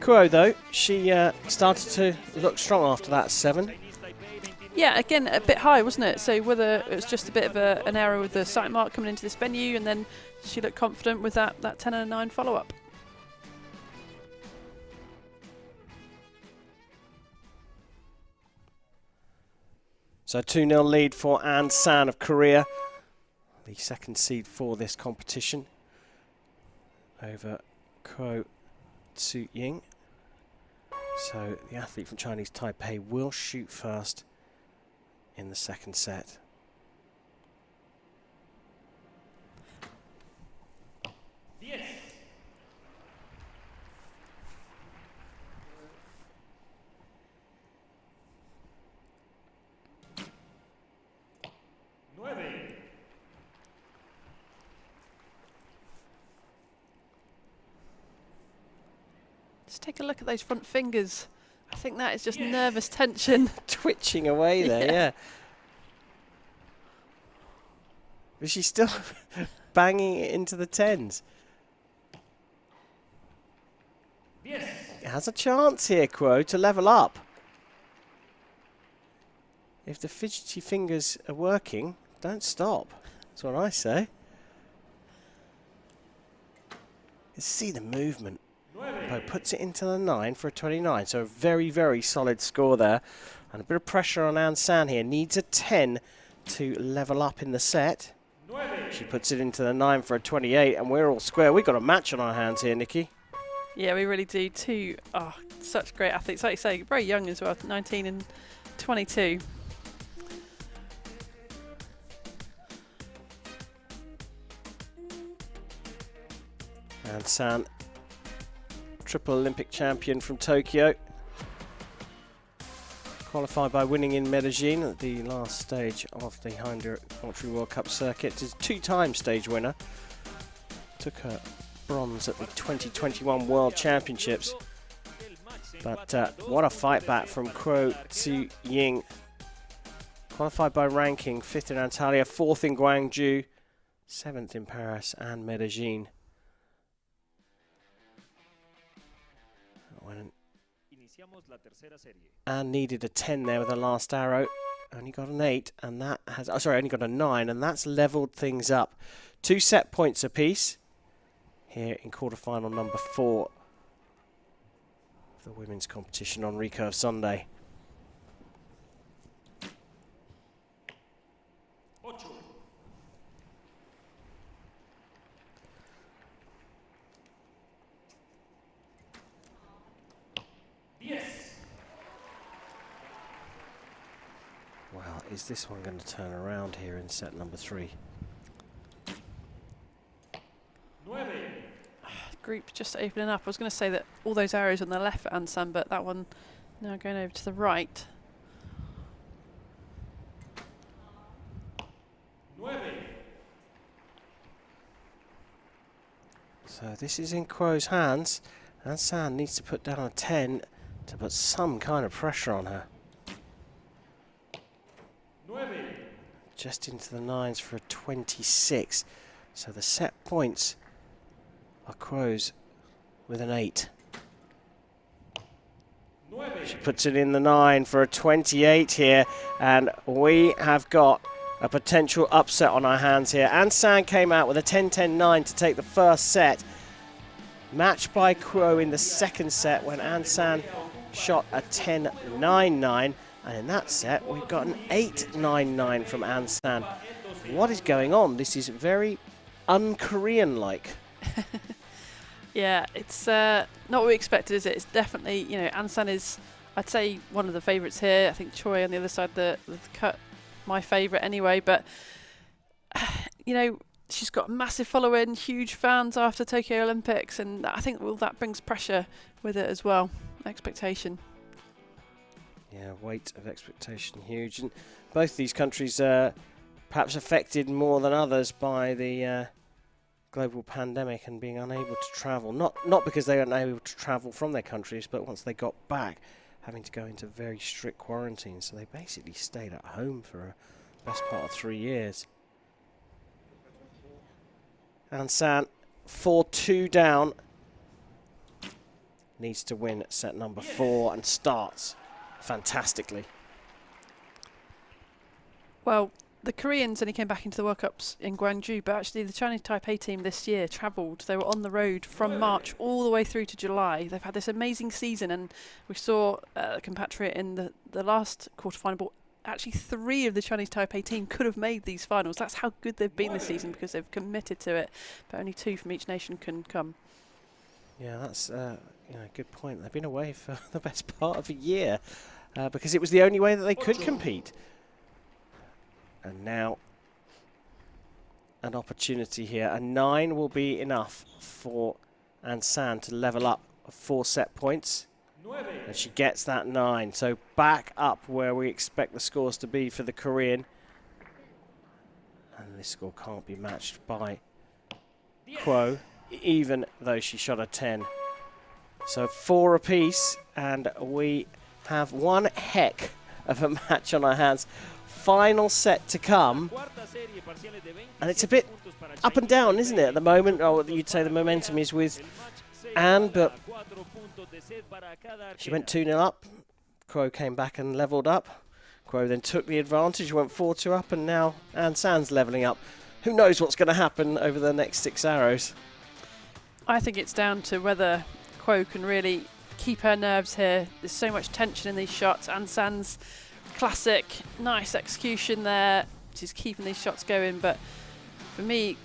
Choi, though, she started to look strong after that 7. Yeah, again, a bit high, wasn't it? So whether it was just a bit of an error with the sight mark coming into this venue, and then she looked confident with that 10 and a 9 follow-up. So 2-0 lead for An San of Korea, the second seed for this competition, over Choi Tzu-Ying. So the athlete from Chinese Taipei will shoot first in the second set. Yes. Nueve. Just take a look at those front fingers. I think that is just nervous tension. Twitching away there, yeah. But she's still banging it into the 10s. Yes. It has a chance here, Choi, to level up. If the fidgety fingers are working, don't stop. That's what I say. You see the movement. Choi puts it into the 9 for a 29, so a very, very solid score there. And a bit of pressure on An San here. Needs a 10 to level up in the set. She puts it into the 9 for a 28, and we're all square. We've got a match on our hands here, Nikki. Yeah, we really do. Such great athletes. Like you say, very young as well, 19 and 22. An San, triple Olympic champion from Tokyo. qualified by winning in Medellin at the last stage of the Hyundai Archery World Cup circuit. Is a two-time stage winner. Took a bronze at the 2021 World Championships. But what a fight back from Kuo Tzu Ying. Qualified by ranking, 5th in Antalya, 4th in Guangzhou, 7th in Paris and Medellin. And needed a 10 there with the last arrow. Only got an 8, and that has, only got a 9, and that's leveled things up. 2 set points apiece here in quarterfinal number 4 of the women's competition on Recurve Sunday. Well, is this one going to turn around here in set number 3? Group just opening up. I was going to say that all those arrows on the left for Ansan, but that one now going over to the right. So this is in Kuo's hands. Ansan needs to put down a 10 to put some kind of pressure on her. Just into the 9s for a 26. So the set points are Kuo's with an 8. She puts it in the 9 for a 28 here, and we have got a potential upset on our hands here. Ansan came out with a 10-10-9 to take the first set, matched by Kuo in the second set when Ansan shot a 10-9-9, and in that set we've got an 8-9-9 from Ansan. What is going on? This is very un-Korean-like. Yeah, it's not what we expected, is it? It's definitely, you know, Ansan is, I'd say, one of the favourites here. I think Choi on the other side, the cut, my favourite anyway. But, you know, she's got a massive following, huge fans after Tokyo Olympics, and I think that brings pressure with it as well, expectation. Yeah, weight of expectation huge. And both these countries are perhaps affected more than others by the global pandemic and being unable to travel. Not because they weren't able to travel from their countries, but once they got back, having to go into very strict quarantine. So they basically stayed at home for a best part of 3 years. Ansan, 4-2 down. Needs to win set number 4 and starts fantastically. Well, the Koreans only came back into the World Cups in Guangzhou, but actually the Chinese Taipei team this year travelled. They were on the road from March all the way through to July. They've had this amazing season, and we saw a compatriot in the last quarterfinal. But actually 3 of the Chinese Taipei team could have made these finals. That's how good they've been this season, because they've committed to it. But only 2 from each nation can come. Yeah, that's a good point. They've been away for the best part of a year because it was the only way that they could compete. And now an opportunity here. A 9 will be enough for Ansan to level up 4 set points. And she gets that 9. So back up where we expect the scores to be for the Korean. And this score can't be matched by Kuo, even though she shot a 10. So 4 apiece, and we have one heck of a match on our hands. Final set to come, and it's a bit up and down, isn't it, at the moment? Oh, you'd say the momentum is with Anne, but she went 2-0 up. Kuo came back and levelled up. Kuo then took the advantage, went 4-2 up, and now Ansan's levelling up. Who knows what's going to happen over the next 6 arrows? I think it's down to whether Kuo can really keep her nerves here. There's so much tension in these shots. Ansan's classic, nice execution there. She's keeping these shots going, but for me,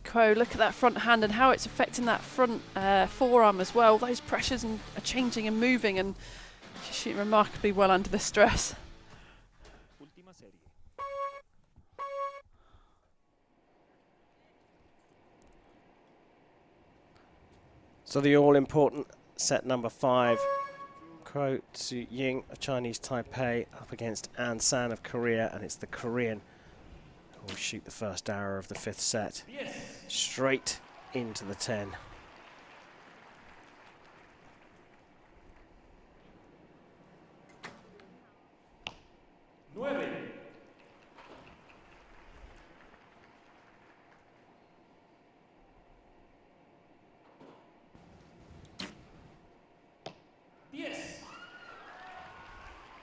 Kuo, look at that front hand and how it's affecting that front forearm as well. Those pressures are changing and moving, and she's shooting remarkably well under the stress. So the all-important set number 5. Kuo Tzu Ying of Chinese Taipei up against An San of Korea, and it's the Korean who will shoot the first arrow of the 5th set. Yes. Straight into the 10.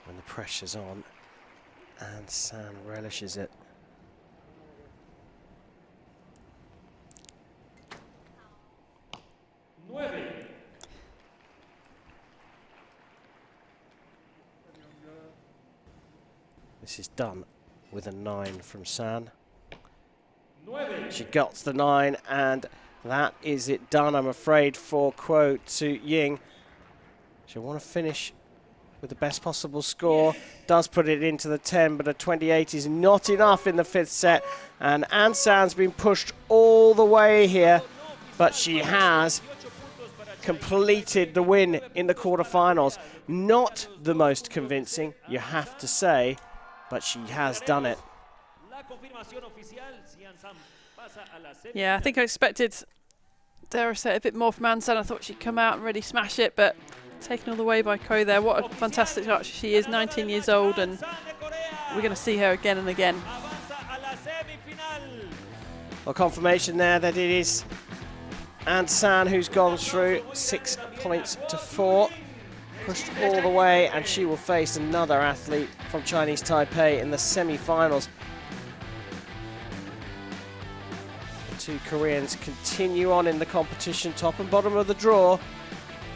When the pressure's on, and San relishes it. This is done with a 9 from San. She got the 9, and that is it done, I'm afraid, for Kuo Tzu Ying. She'll want to finish with the best possible score. Does put it into the 10, but a 28 is not enough in the 5th set. And An San's been pushed all the way here, but she has completed the win in the quarterfinals. Not the most convincing, you have to say, but she has done it. Yeah, I think I expected, dare I say, a bit more from An San. I thought she'd come out and really smash it, but taken all the way by Choi there. What a fantastic archer she is, 19 years old, and we're going to see her again and again. Well, confirmation there that it is An San who's gone through, 6 points to 4. Pushed all the way, and she will face another athlete from Chinese Taipei in the semi-finals. The 2 Koreans continue on in the competition, top and bottom of the draw.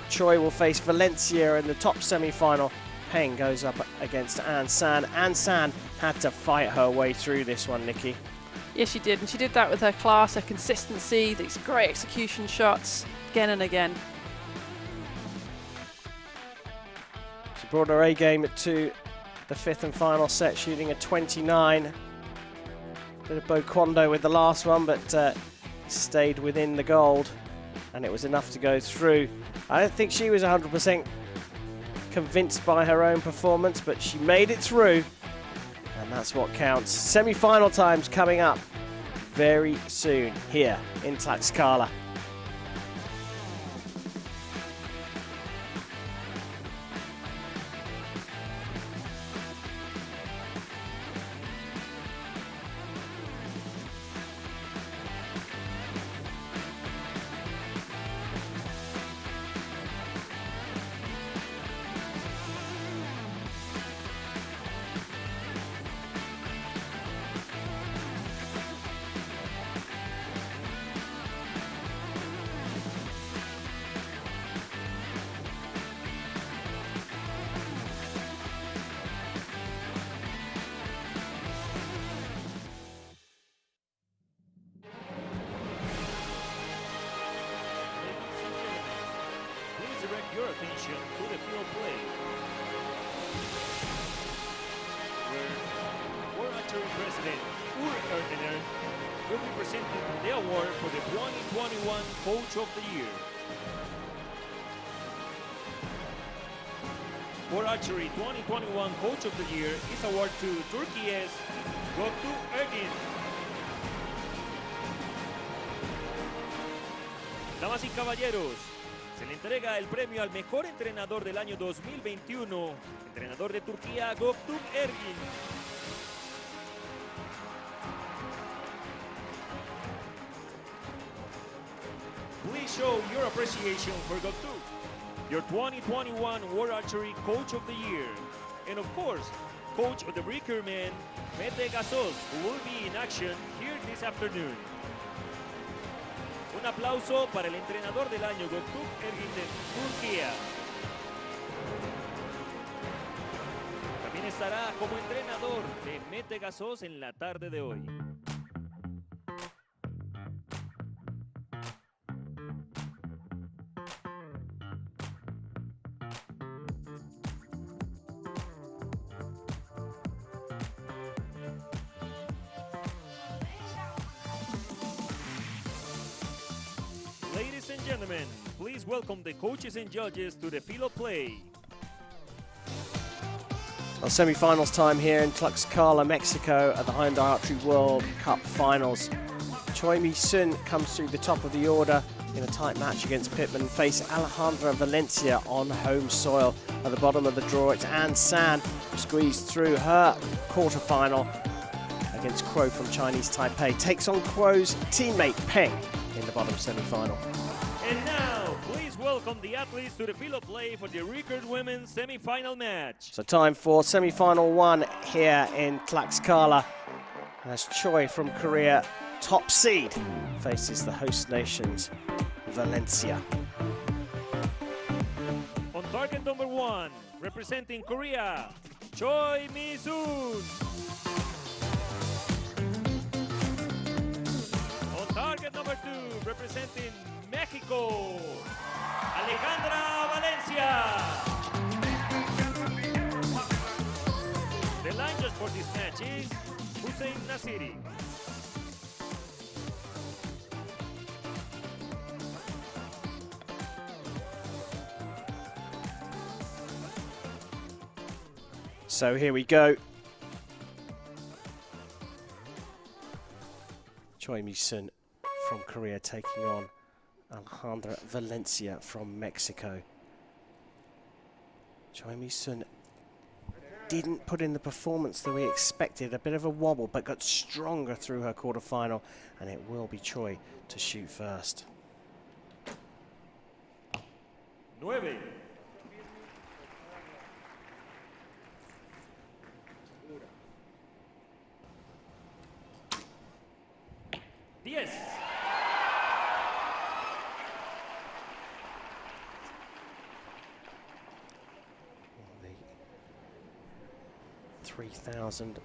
Choi will face Valencia in the top semi-final. Peng goes up against An San. An San had to fight her way through this one, Nikki. Yes, she did, and she did that with her class, her consistency, these great execution shots, again and again. She brought her A game to the 5th and final set, shooting a 29. Bit of Bokwando with the last one, but stayed within the gold, and it was enough to go through. I don't think she was 100% convinced by her own performance, but she made it through, and that's what counts. Semi-final times coming up very soon here in Tlaxcala. Your attention to the field play, where World Archery President Erdener will be presenting the award for the 2021 Coach of the Year. World Archery 2021 Coach of the Year is awarded to Turkey's Göktuğ Ergin. Damas y caballeros, se le entrega el premio al mejor entrenador del año 2021, entrenador de Turquía, Göktuğ Ergin. Please show your appreciation for Göktuğ, your 2021 World Archery Coach of the Year, and of course, Coach of the Recurve men, Mete Gasos, who will be in action here this afternoon. Un aplauso para el entrenador del año, Göktuğ Ergin de Turquía. También estará como entrenador de Mete Gasos en la tarde de hoy. Ladies and gentlemen, please welcome the coaches and judges to the field of play. Well, semi-finals time here in Tlaxcala, Mexico at the Hyundai Archery World Cup Finals. Choi Mi-sun comes through the top of the order in a tight match against Pittman and face Alejandra Valencia on home soil. At the bottom of the draw, it's Ann San who squeezed through her quarterfinal against Kuo from Chinese Taipei. Takes on Kuo's teammate Peng in the bottom semi-final. And now, please welcome the athletes to the field of play for the Recurve women's semi-final match. So time for semi-final one here in Tlaxcala as Choi from Korea, top seed, faces the host nation's Valencia. On target number 1, representing Korea, Choi Mi-sun. On target number 2, representing Mexico, Alejandra Valencia. The line judge for this match is Hussein Nasiri. So here we go. Choi Mi-sun from Korea taking on Alejandra Valencia from Mexico. Choi Mi-sun didn't put in the performance that we expected, a bit of a wobble, but got stronger through her quarterfinal, and it will be Choi to shoot first. 9. 10. 3,000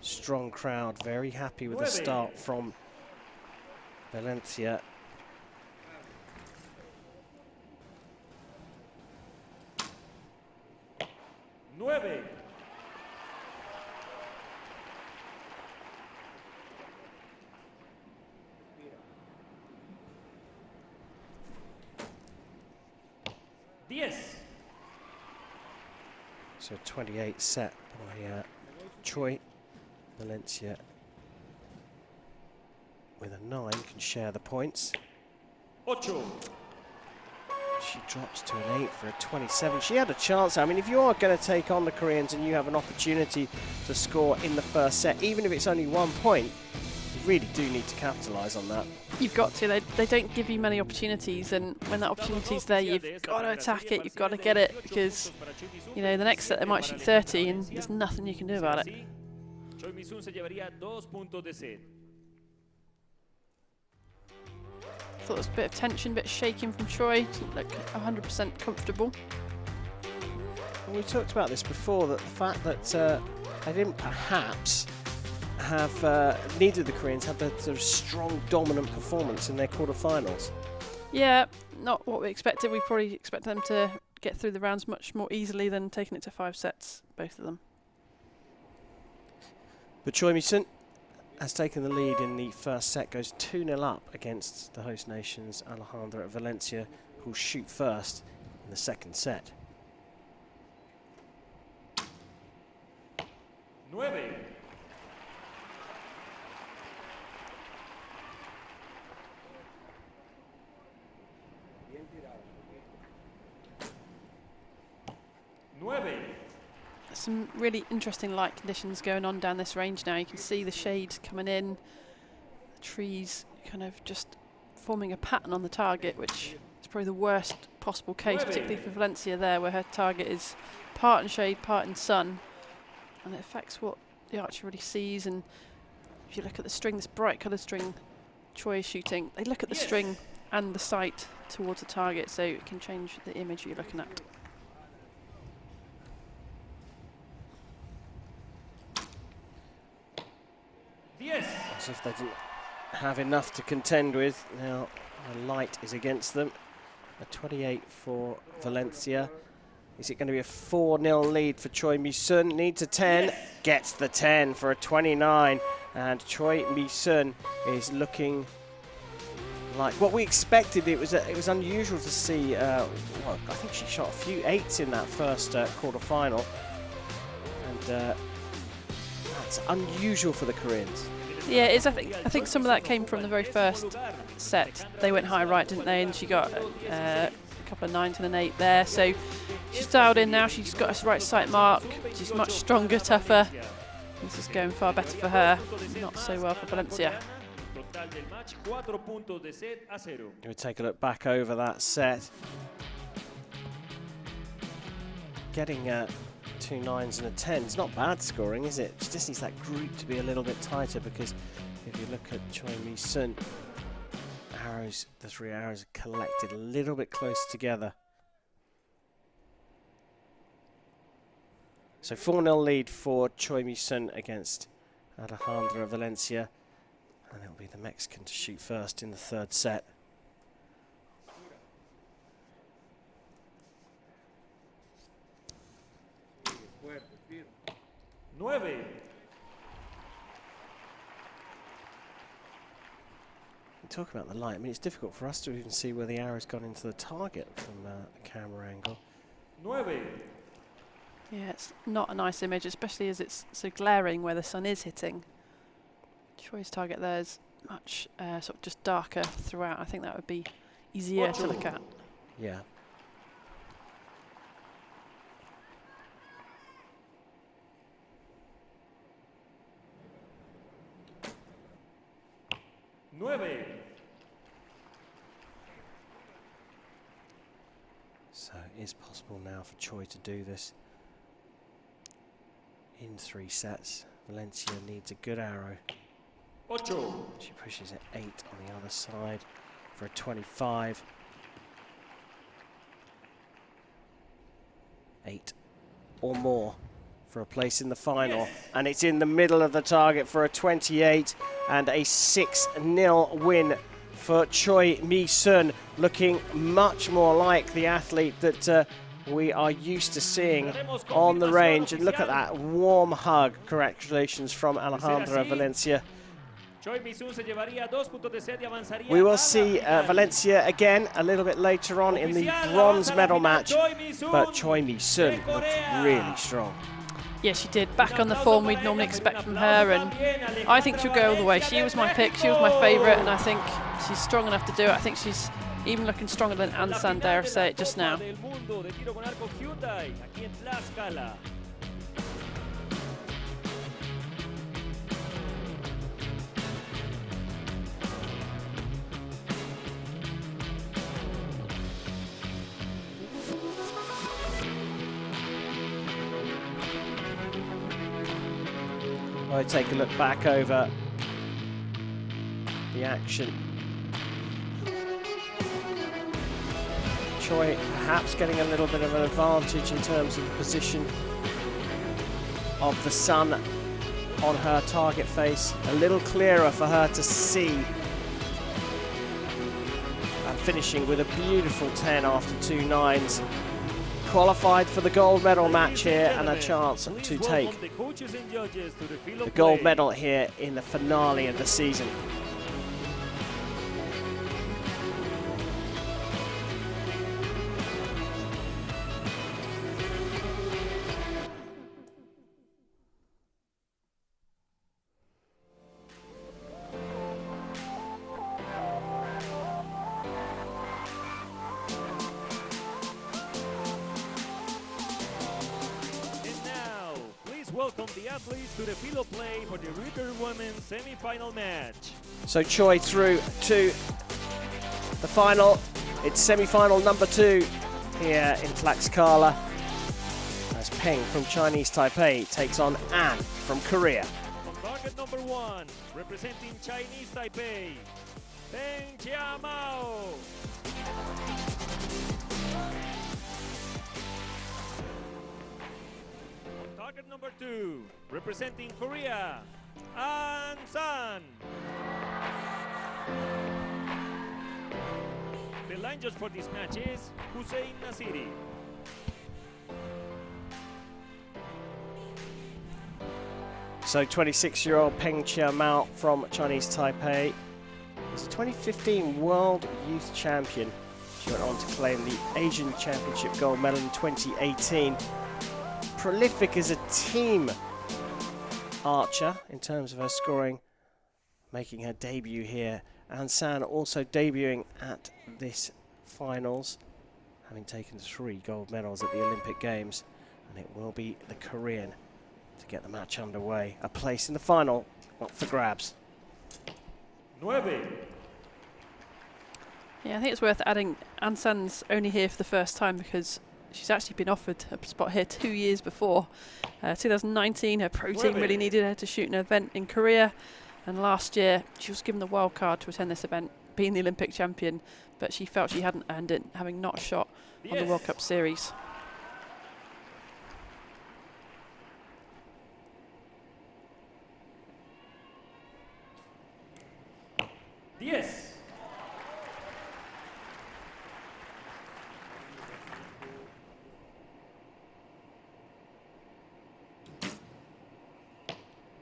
strong crowd, very happy with the start from Valencia. Nueve. 10. So 28 set by Choi. Valencia with a 9 can share the points. 8. She drops to an 8 for a 27. She had a chance. I mean, if you are going to take on the Koreans and you have an opportunity to score in the first set, even if it's only 1 point, you really do need to capitalise on that. You've got to. They don't give you many opportunities, and when that opportunity's there, you've got to attack it, you've got to get it, because, you know, the next set they might shoot 30 and there's nothing you can do about it. Choi Mi-sun se llevaría 2 puntos de set. Thought there was a bit of tension, a bit of shaking from Choi. Didn't look 100% comfortable. Well, we talked about this before, that the fact that they didn't perhaps have, neither of the Koreans had the sort of strong, dominant performance in their quarterfinals. Yeah, not what we expected. We probably expected them to get through the rounds much more easily than taking it to 5 sets, both of them. But Choi Mi-sun has taken the lead in the first set, goes 2-0 up against the host nation's Alejandra Valencia, who'll shoot first in the second set. 9. 9. Some really interesting light conditions going on down this range now. You can see the shade coming in, the trees kind of just forming a pattern on the target, which is probably the worst possible case, particularly for Valencia there, where her target is part in shade, part in sun, and it affects what the archer really sees. And if you look at the string, this bright coloured string Choi is shooting, they look at the string and the sight towards the target, so it can change the image you're looking at. As if they didn't have enough to contend with. Now the light is against them. A 28 for Valencia. Is it going to be a 4-0 lead for Choi Mi-sun? Needs a 10, gets the 10 for a 29. And Choi Mi-sun is looking like what we expected. It was unusual to see. Well, I think she shot a few 8s in that first quarter-final. that's unusual for the Koreans. Yeah, it is. I think some of that came from the very first set. They went high right, didn't they? And she got a couple of 9s and an 8 there. So she's dialed in now. She's got a right sight mark. She's much stronger, tougher. This is going far better for her. Not so well for Valencia. We'll take a look back over that set. Getting 2 9s and a 10. It's not bad scoring, is it? She just needs that group to be a little bit tighter, because if you look at Choi Mi-sun, arrows, the 3 arrows are collected a little bit closer together. So 4-0 lead for Choi Mi-sun against Alejandra Valencia, and it'll be the Mexican to shoot first in the 3rd set. Talk about the light. I mean, it's difficult for us to even see where the arrow's gone into the target from a camera angle. Yeah, it's not a nice image, especially as it's so glaring where the sun is hitting. Choi's target there is much sort of just darker throughout. I think that would be easier to look at. Yeah. So it is possible now for Choi to do this in 3 sets. Valencia needs a good arrow. She pushes at 8 on the other side for a 25. 8 or more for a place in the final. And it's in the middle of the target for a 28 and a 6-0 win for Choi Mi-sun, looking much more like the athlete that we are used to seeing on the range. And look at that warm hug. Congratulations from Alejandra Valencia. We will see Valencia again a little bit later on in the bronze medal match, but Choi Mi-sun looked really strong. Yeah, she did. Back on the form we'd normally expect from her, and I think she'll go all the way. She was my pick, she was my favourite, and I think she's strong enough to do it. I think she's even looking stronger than Ansan, dare I say it just now. I take a look back over the action. Choi perhaps getting a little bit of an advantage in terms of the position of the sun on her target face. A little clearer for her to see. And finishing with a beautiful 10 after 2 9s. Qualified for the gold medal match here, and a chance to take the gold medal here in the finale of the season. Welcome the athletes to the pillow play for the Recurve women's semi-final match. So Choi through to the final. It's semi-final number 2 here in Tlaxcala, as Peng from Chinese Taipei takes on An from Korea. On target number 1, representing Chinese Taipei, Peng Chiamao. Target number 2, representing Korea, An San. The line judge for this match is Hussein Nasiri. So 26-year-old Peng Chiamao from Chinese Taipei is a 2015 World Youth Champion. She went on to claim the Asian Championship gold medal in 2018. prolific as a team archer in terms of her scoring, making her debut here. And San also debuting at this finals, having taken 3 gold medals at the Olympic Games. And it will be the Korean to get the match underway. A place in the final up for grabs. 9. Yeah, I think it's worth adding Ansan's only here for the first time because she's actually been offered a spot here 2 years before. 2019, her pro team really needed her to shoot an event in Korea. And last year, she was given the wild card to attend this event, being the Olympic champion. But she felt she hadn't earned it, having not shot on the World Cup Series. Yes.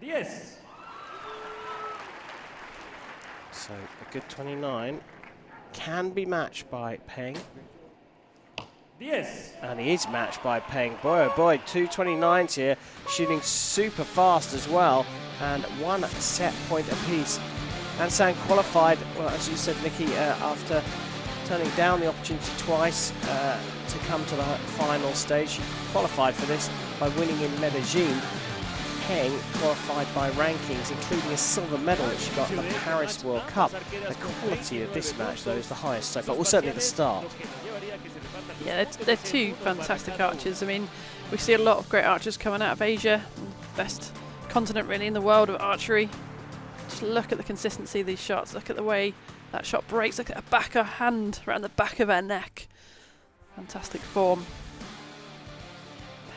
Yes. So a good 29 can be matched by Peng. Yes. And he is matched by Peng. Boy, oh boy, 2 29s here, shooting super fast as well, and 1 set point apiece. Ansan qualified, well, as you said, Nikki, after turning down the opportunity twice to come to the final stage. She qualified for this by winning in Medellin. Peng qualified by rankings, including a silver medal that she got at the Paris World Cup. The quality of this match, though, is the highest so far, well, certainly the start. Yeah, they're 2 fantastic archers. I mean, we see a lot of great archers coming out of Asia, best continent really in the world of archery. Just look at the consistency of these shots. Look at the way that shot breaks. Look at the back of her hand, around the back of her neck. Fantastic form.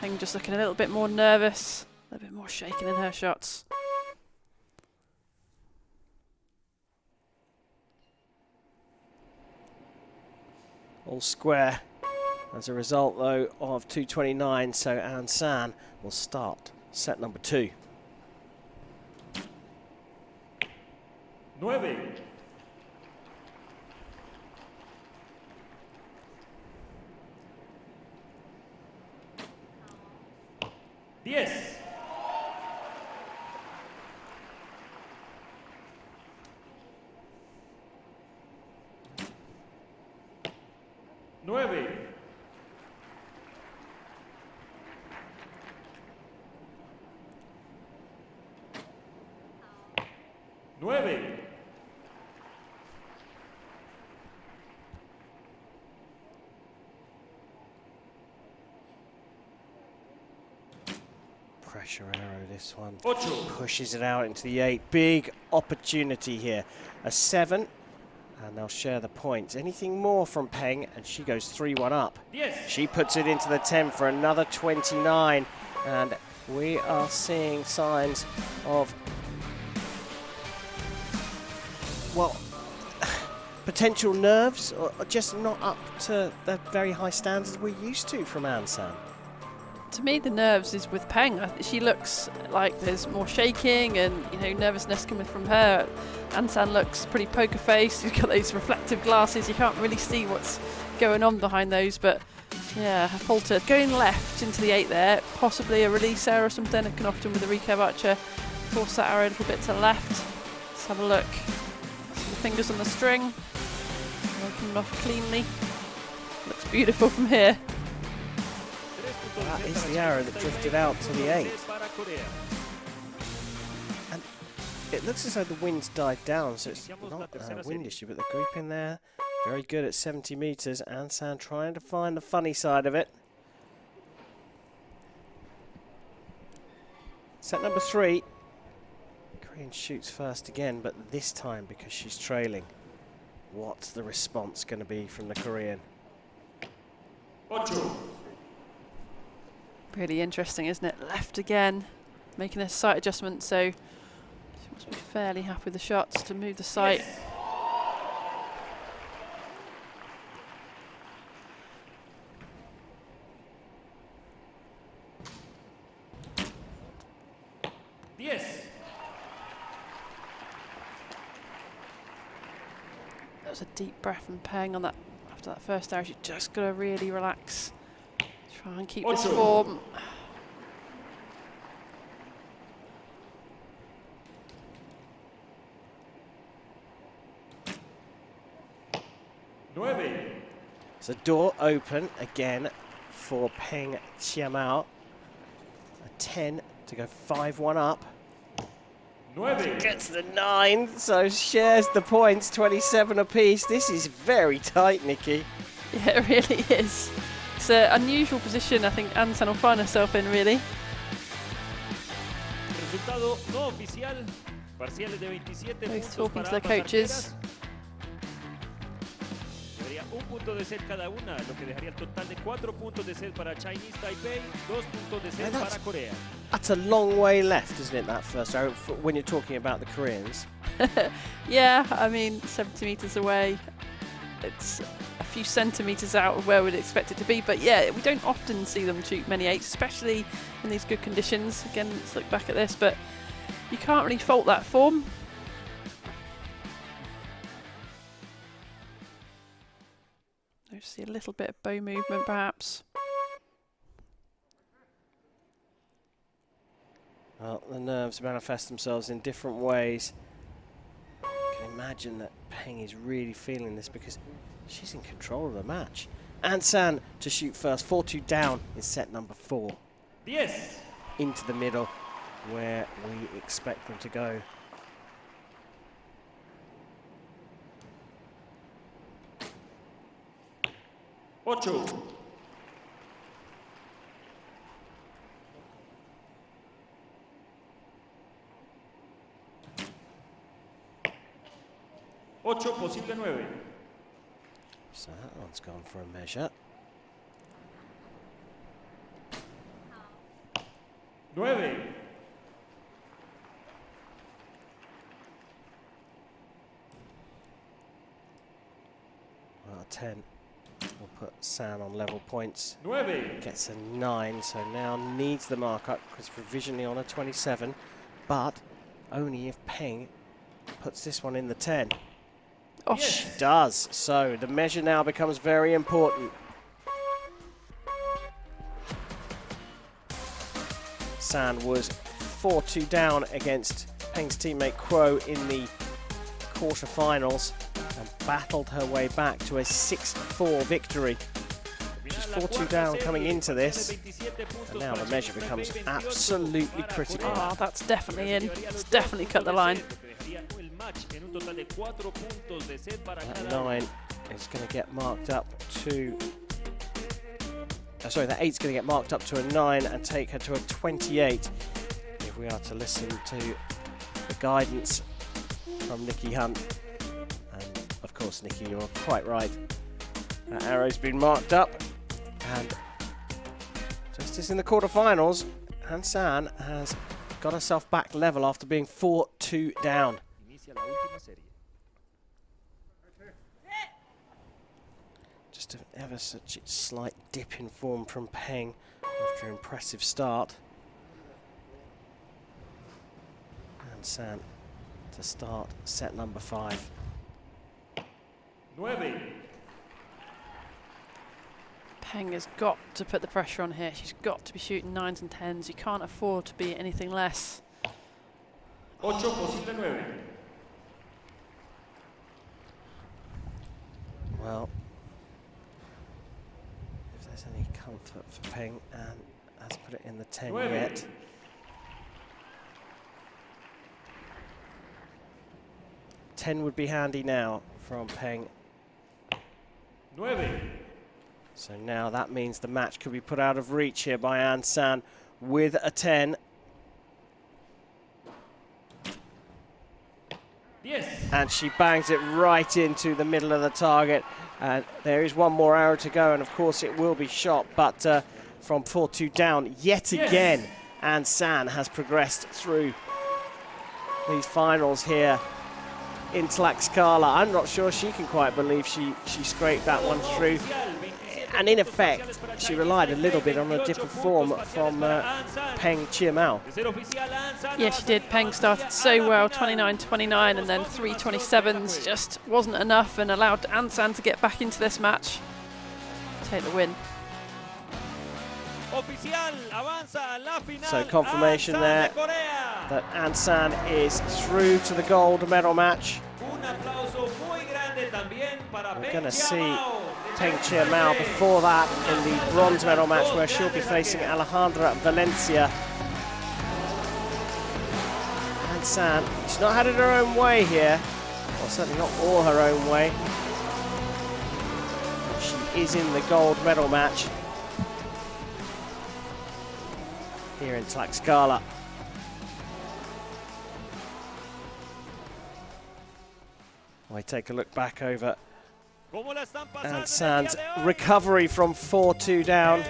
Peng just looking a little bit more nervous, a little bit more shaken in her shots. All square as a result, though, of 229. So Ansan will start set number 2. 9. Yes. Nueve. Nueve. Pressure arrow, this one. Ocho. Pushes it out into the 8. Big opportunity here. A 7, and they'll share the points. Anything more from Peng, and she goes 3-1 up. Yes. She puts it into the 10 for another 29, and we are seeing signs of, well, potential nerves, or just not up to the very high standards we're used to from Ansan. To me, the nerves is with Peng. She looks like there's more shaking and nervousness coming from her. Ansan looks pretty poker faced. She's got those reflective glasses. You can't really see what's going on behind those. But yeah, her falter going left into the 8 there. Possibly a release error or something. It can often with a recurve archer force that arrow a little bit to the left. Let's have a look. See the fingers on the string. They're coming off cleanly. Looks beautiful from here. That is the arrow that drifted out to the 8. And it looks as though the wind's died down, so it's not a wind issue, but the group in there, very good at 70 metres. Ansan trying to find the funny side of it. Set number 3. Korean shoots first again, but this time because she's trailing. What's the response going to be from the Korean? Ocho. Really interesting, isn't it? Left again, making a sight adjustment, so she must be fairly happy with the shots to move the sight. Yes. That was a deep breath from Peng on that. After that first arrow, she just got to really relax. Try and keep this form. 9. So door open again for Peng Chiamao. A 10 to go 5-1 up. 9. Gets the 9, so shares the points, 27 apiece. This is very tight, Nikki. Yeah, it really is. It's an unusual position I think An San will find herself in, really. Resultado no oficial. Parciales de 27 Both puntos talking para to their ambas coaches. arqueras. Debería un punto de set cada una, lo que dejaría el total de 4 puntos de set para Chinese Taipei, 2 puntos de set para Corea. That's a long way left, isn't it, that first arrow, when you're talking about the Koreans? Yeah, I mean, 70 metres away. It's a few centimetres out of where we'd expect it to be, but yeah, we don't often see them shoot many 8s, especially in these good conditions. Again, let's look back at this, but you can't really fault that form. I see a little bit of bow movement, perhaps. Well, the nerves manifest themselves in different ways. I can imagine that Peng is really feeling this because she's in control of the match. An San to shoot first, 4-2 down in set number 4. 10. Into the middle where we expect them to go. Ocho. 8, posible 9. So that one's gone for a measure. 9. Well, a 10 will put San on level points. 9. Gets a 9, so now needs the markup because provisionally on a 27, but only if Peng puts this one in the 10. Oh, She does, so the measure now becomes very important. San was 4-2 down against Peng's teammate Quo in the quarterfinals and battled her way back to a 6-4 victory. She's 4-2 down coming into this, and now the measure becomes absolutely critical. oh, that's definitely in. It's definitely cut the line. That 9 is going to get marked up to... sorry, that 8's going to get marked up to a 9 and take her to a 28 if we are to listen to the guidance from Nikki Hunt. And of course, Nikki, you're quite right. That arrow's been marked up, and just as in the quarterfinals, An San has got herself back level after being 4-2 down. Just an ever such slight dip in form from Peng after an impressive start. And San to start set number 5. 9. Peng has got to put the pressure on here. She's got to be shooting 9s and 10s. You can't afford to be anything less. 8, posible 9. Well, if there's any comfort for Peng, and has put it in the 10 9. yet. Ten would be handy now from Peng. 9. So now that means the match could be put out of reach here by An San with a 10. 10. And she bangs it right into the middle of the target. And there is one more arrow to go, and of course it will be shot, but from 4-2 down yet again, An San has progressed through these finals here in Tlaxcala. I'm not sure she can quite believe she scraped that one through. And in effect, she relied a little bit on a dip of form from Peng Chiamao. Yeah, she did. Peng started so well, 29-29, and then 3 27s just wasn't enough and allowed An San to get back into this match. Take the win. So confirmation there that An San is through to the gold medal match. Un aplauso muy grande también We're going to see Peng Mao before that in the bronze medal match where she'll be facing Alejandra Valencia. And San, she's not had it her own way here, or certainly not all her own way. She is in the gold medal match here in Tlaxcala. We take a look back over and San's recovery from 4-2 down.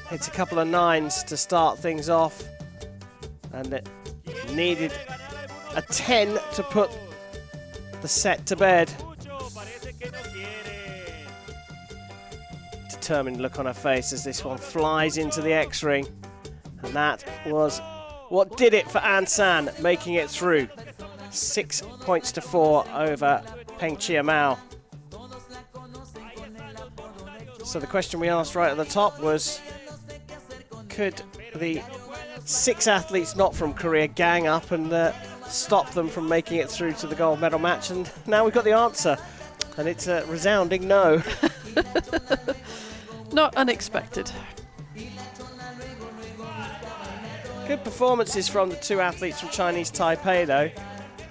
Hits a couple of 9s to start things off, and it needed a 10 to put the set to bed. Determined look on her face as this one flies into the X-ring, and that was what did it for An San, making it through. 6 points to 4 over Peng Mao. So the question we asked right at the top was, could the 6 athletes not from Korea gang up and stop them from making it through to the gold medal match? And now we've got the answer, and it's a resounding no. Not unexpected. Good performances from the 2 athletes from Chinese Taipei though.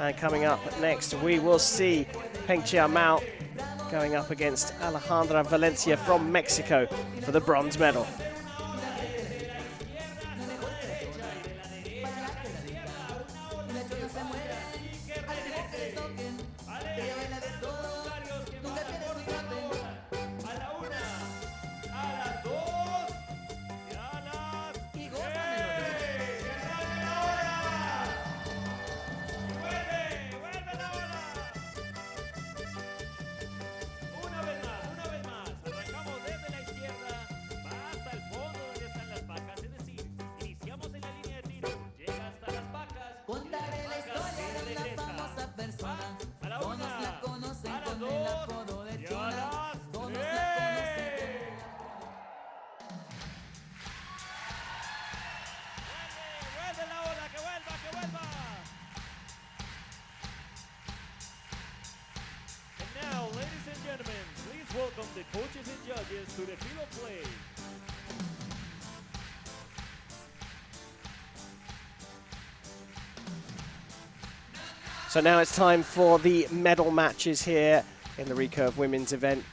And coming up next, we will see Peng Mao going up against Alejandra Valencia from Mexico for the bronze medal. Welcome the coaches and judges to the field of play. So now it's time for the medal matches here in the Recurve women's event.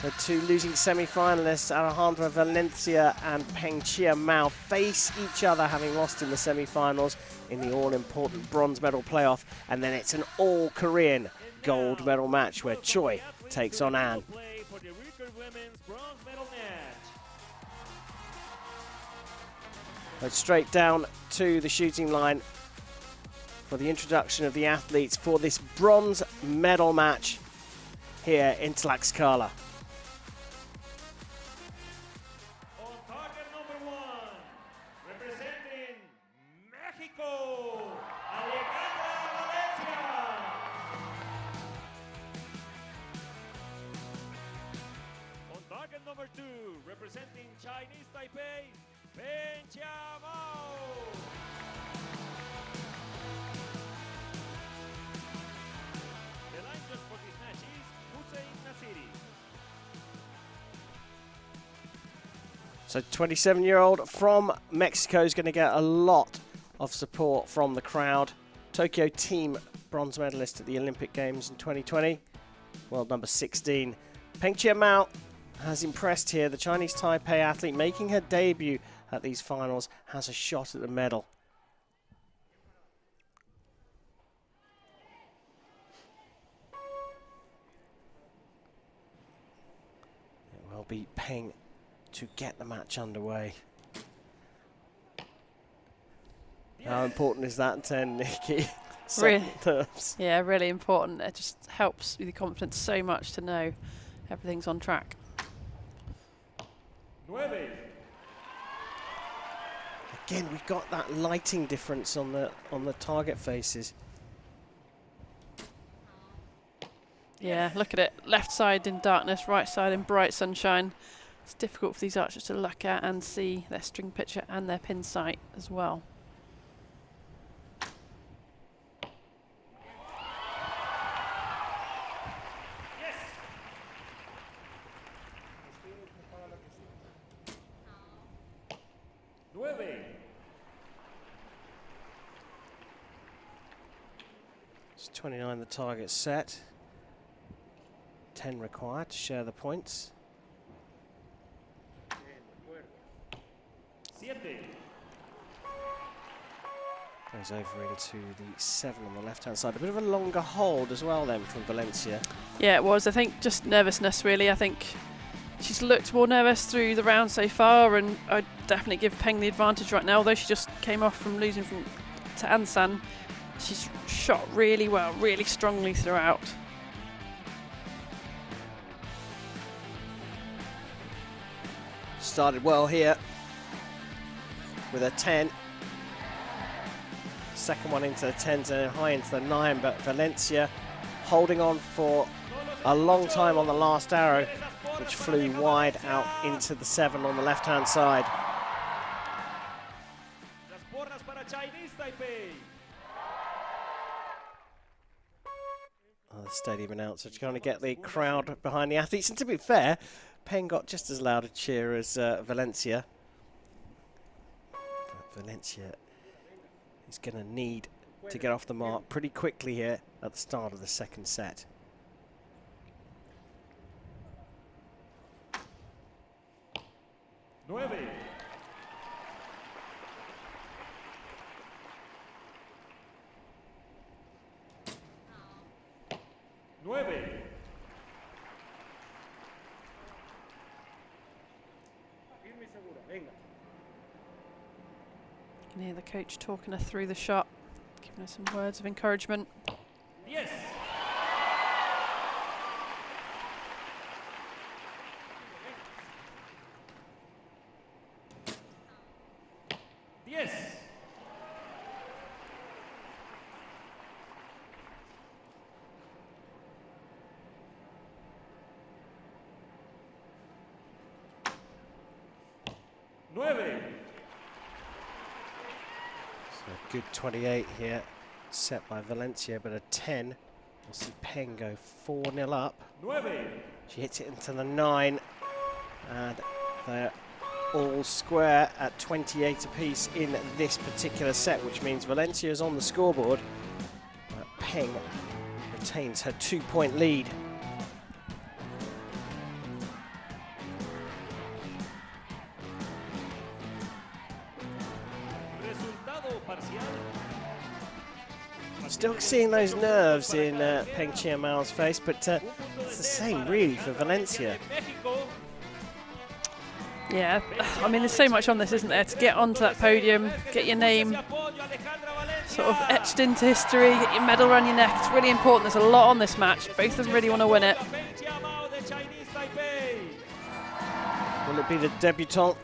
The 2 losing semi-finalists, Alejandra Valencia and Peng Mao, face each other, having lost in the semi-finals in the all-important bronze medal playoff. And then it's an all-Korean gold medal match where Choi takes on An. For the Recurve women's bronze medal match. But straight down to the shooting line for the introduction of the athletes for this bronze medal match here in Tlaxcala. On target number 1, representing Mexico, Alejandra Valencia. On target number 2, representing Chinese Taipei, Peng Mao. The line just for this match is Hussein Nasiri. So 27-year-old from Mexico is going to get a lot of support from the crowd. Tokyo team bronze medalist at the Olympic Games in 2020, world number 16. Peng Mao has impressed here. The Chinese Taipei athlete making her debut at these finals has a shot at the medal. It will be Peng to get the match underway. How important is that 10, Nikki? Really, nerves. yeah, really important. It just helps with the confidence so much to know everything's on track. 9. Again, we've got that lighting difference on the target faces. Yeah, look at it. Left side in darkness, right side in bright sunshine. It's difficult for these archers to look at and see their string picture and their pin sight as well. It's 29 the target set. 10 required to share the points. Goes over into the 7 on the left-hand side. A bit of a longer hold as well then from Valencia. Yeah, it was. I think just nervousness, really. I think she's looked more nervous through the round so far, and I'd definitely give Peng the advantage right now, although she just came off from losing to Ansan. She's shot really well, really strongly throughout. Started well here with a 10. Second one into the 10s and high into the 9, but Valencia holding on for a long time on the last arrow, which flew wide out into the 7 on the left-hand side. The stadium announcer trying to get the crowd behind the athletes, and to be fair, Peng got just as loud a cheer as Valencia. But Valencia is going to need to get off the mark pretty quickly here at the start of the second set. Nueve. You can hear the coach talking her through the shot, giving her some words of encouragement. Yes. Yes. Nueve. A good 28 here, set by Valencia, but a 10. We'll see Peng go 4-0 up. Nueve. She hits it into the 9, and they're all square at 28 apiece in this particular set, which means Valencia is on the scoreboard, but Peng retains her 2-point lead. Still seeing those nerves in Peng Chiamao's face, but it's the same really for Valencia. Yeah, I mean, there's so much on this, isn't there? To get onto that podium, get your name sort of etched into history, get your medal around your neck. It's really important. There's a lot on this match. Both of them really want to win it. Will it be the debutante,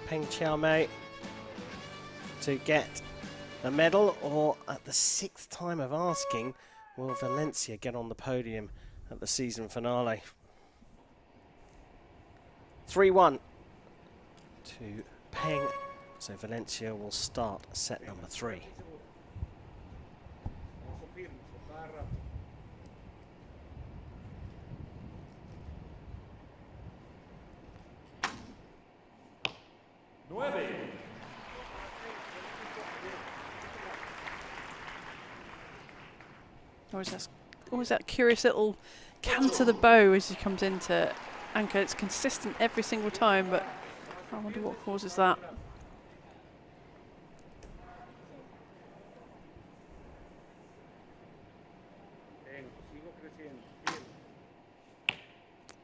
Peng Chiamao, to get a medal, or at the 6th time of asking, will Valencia get on the podium at the season finale? 3-1 to Peng, so Valencia will start set number 3. Nueve. Always that curious little canter the bow as he comes into anchor. It's consistent every single time, but I wonder what causes that.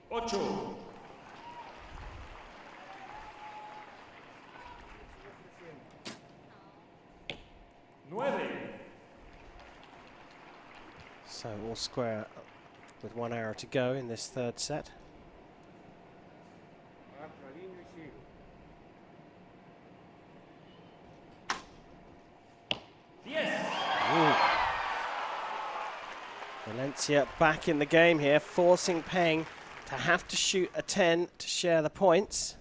Ocho. Nueve. So all square with 1 arrow to go in this third set. Yes. Valencia back in the game here, forcing Peng to have to shoot a 10 to share the points.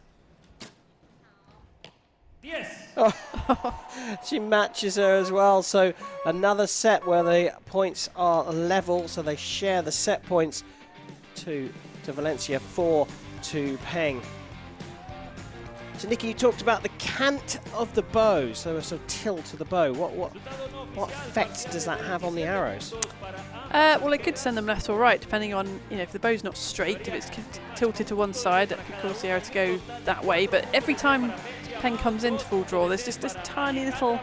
Yes. She matches her as well, so another set where the points are level, so they share the set points to Valencia, 4 to Peng. So Nikki, you talked about the cant of the bow, so a sort of tilt to the bow. What effect does that have on the arrows? Well, it could send them left or right, depending on, if the bow's not straight, if it's tilted to one side, that could cause the arrow to go that way. But every time Peng comes into full draw, there's just this tiny little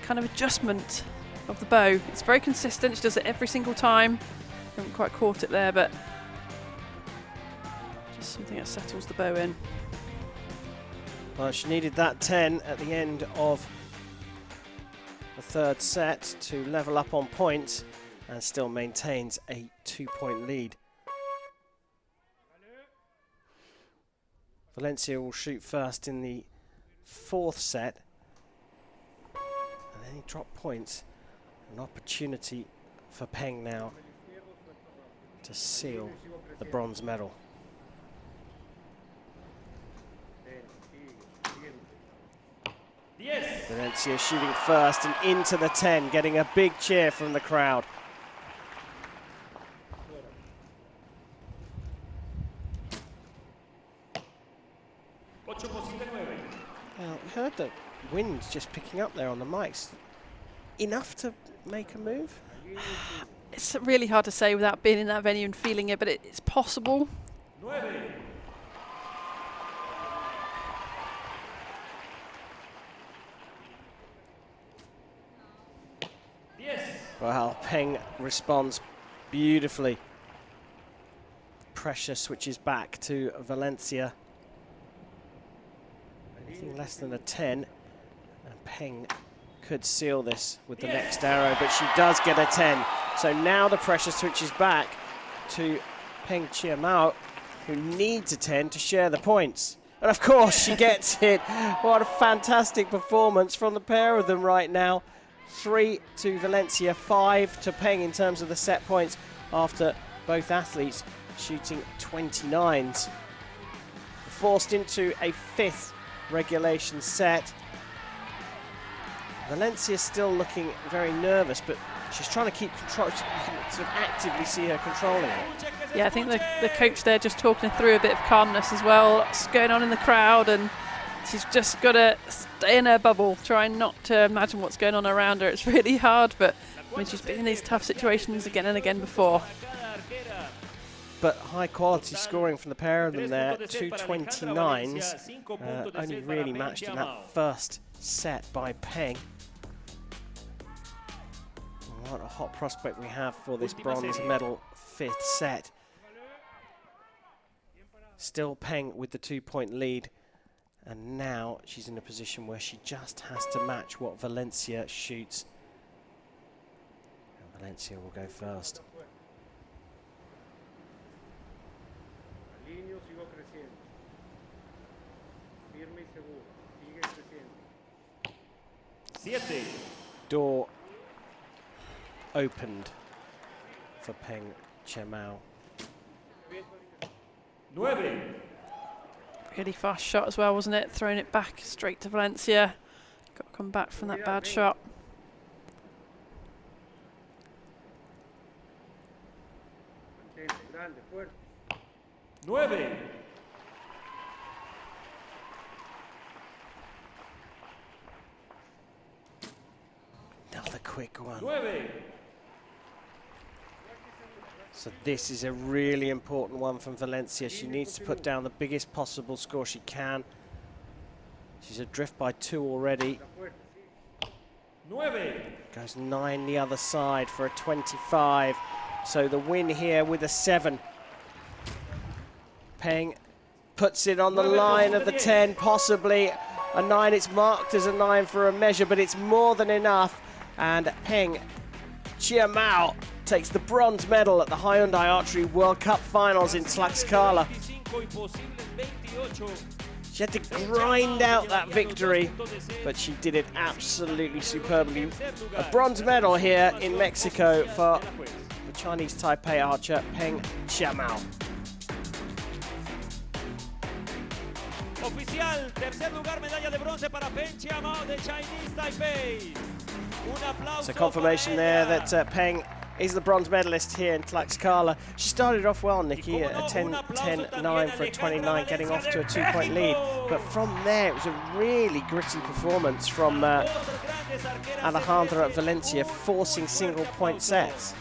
kind of adjustment of the bow. It's very consistent. She does it every single time. Haven't quite caught it there, but just something that settles the bow in. Well, she needed that 10 at the end of the third set to level up on points and still maintains a 2-point lead. Valencia will shoot first in the fourth set. And then he dropped points. An opportunity for Peng now to seal the bronze medal. Valencia shooting first and into the 10, getting a big cheer from the crowd. Now, we heard the wind just picking up there on the mics. Enough to make a move? It's really hard to say without being in that venue and feeling it, but it's possible. Well, Peng responds beautifully. Pressure switches back to Valencia. Anything less than a 10, and Peng could seal this with the next arrow, but she does get a 10. So now the pressure switches back to Peng Chiamao, who needs a 10 to share the points. And of course she gets it. What a fantastic performance from the pair of them right now. 3 to Valencia, 5 to Peng in terms of the set points after both athletes shooting 29s. Forced into a 5th regulation set. Valencia's still looking very nervous, but she's trying to keep control. You can sort of actively see her controlling it. Yeah, I think the coach there just talking through a bit of calmness as well. What's going on in the crowd, and she's just got to stay in her bubble, trying not to imagine what's going on around her. It's really hard, but I mean, she's been in these tough situations again and again before. But high quality scoring from the pair of them there, 2 29s, only really matched in that first set by Peng. What a hot prospect we have for this bronze medal 5th set. Still Peng with the 2-point lead, and now she's in a position where she just has to match what Valencia shoots. And Valencia will go first. Door opened for Peng Chiamao. Really fast shot as well, wasn't it? Throwing it back straight to Valencia. Got to come back from that bad shot. Another quick one. So this is a really important one from Valencia. She needs to put down the biggest possible score she can. She's adrift by 2 already. Goes 9 the other side for a 25. So the win here with a 7. Peng puts it on the line of the 10, possibly a 9. It's marked as a 9 for a measure, but it's more than enough. And Peng Chiamao takes the bronze medal at the Hyundai Archery World Cup Finals in Tlaxcala. She had to grind out that victory, but she did it absolutely superbly. A bronze medal here in Mexico for the Chinese Taipei archer Peng Chiamao. Oficial, tercer lugar, medalla de bronce para Peng Chiamao de Chinese Taipei. So confirmation there that Peng is the bronze medalist here in Tlaxcala. She started off well, Nikki, at a 10-10-9 for a 29, getting off to a 2-point lead. But from there, it was a really gritty performance from Alejandra at Valencia, forcing single-point sets.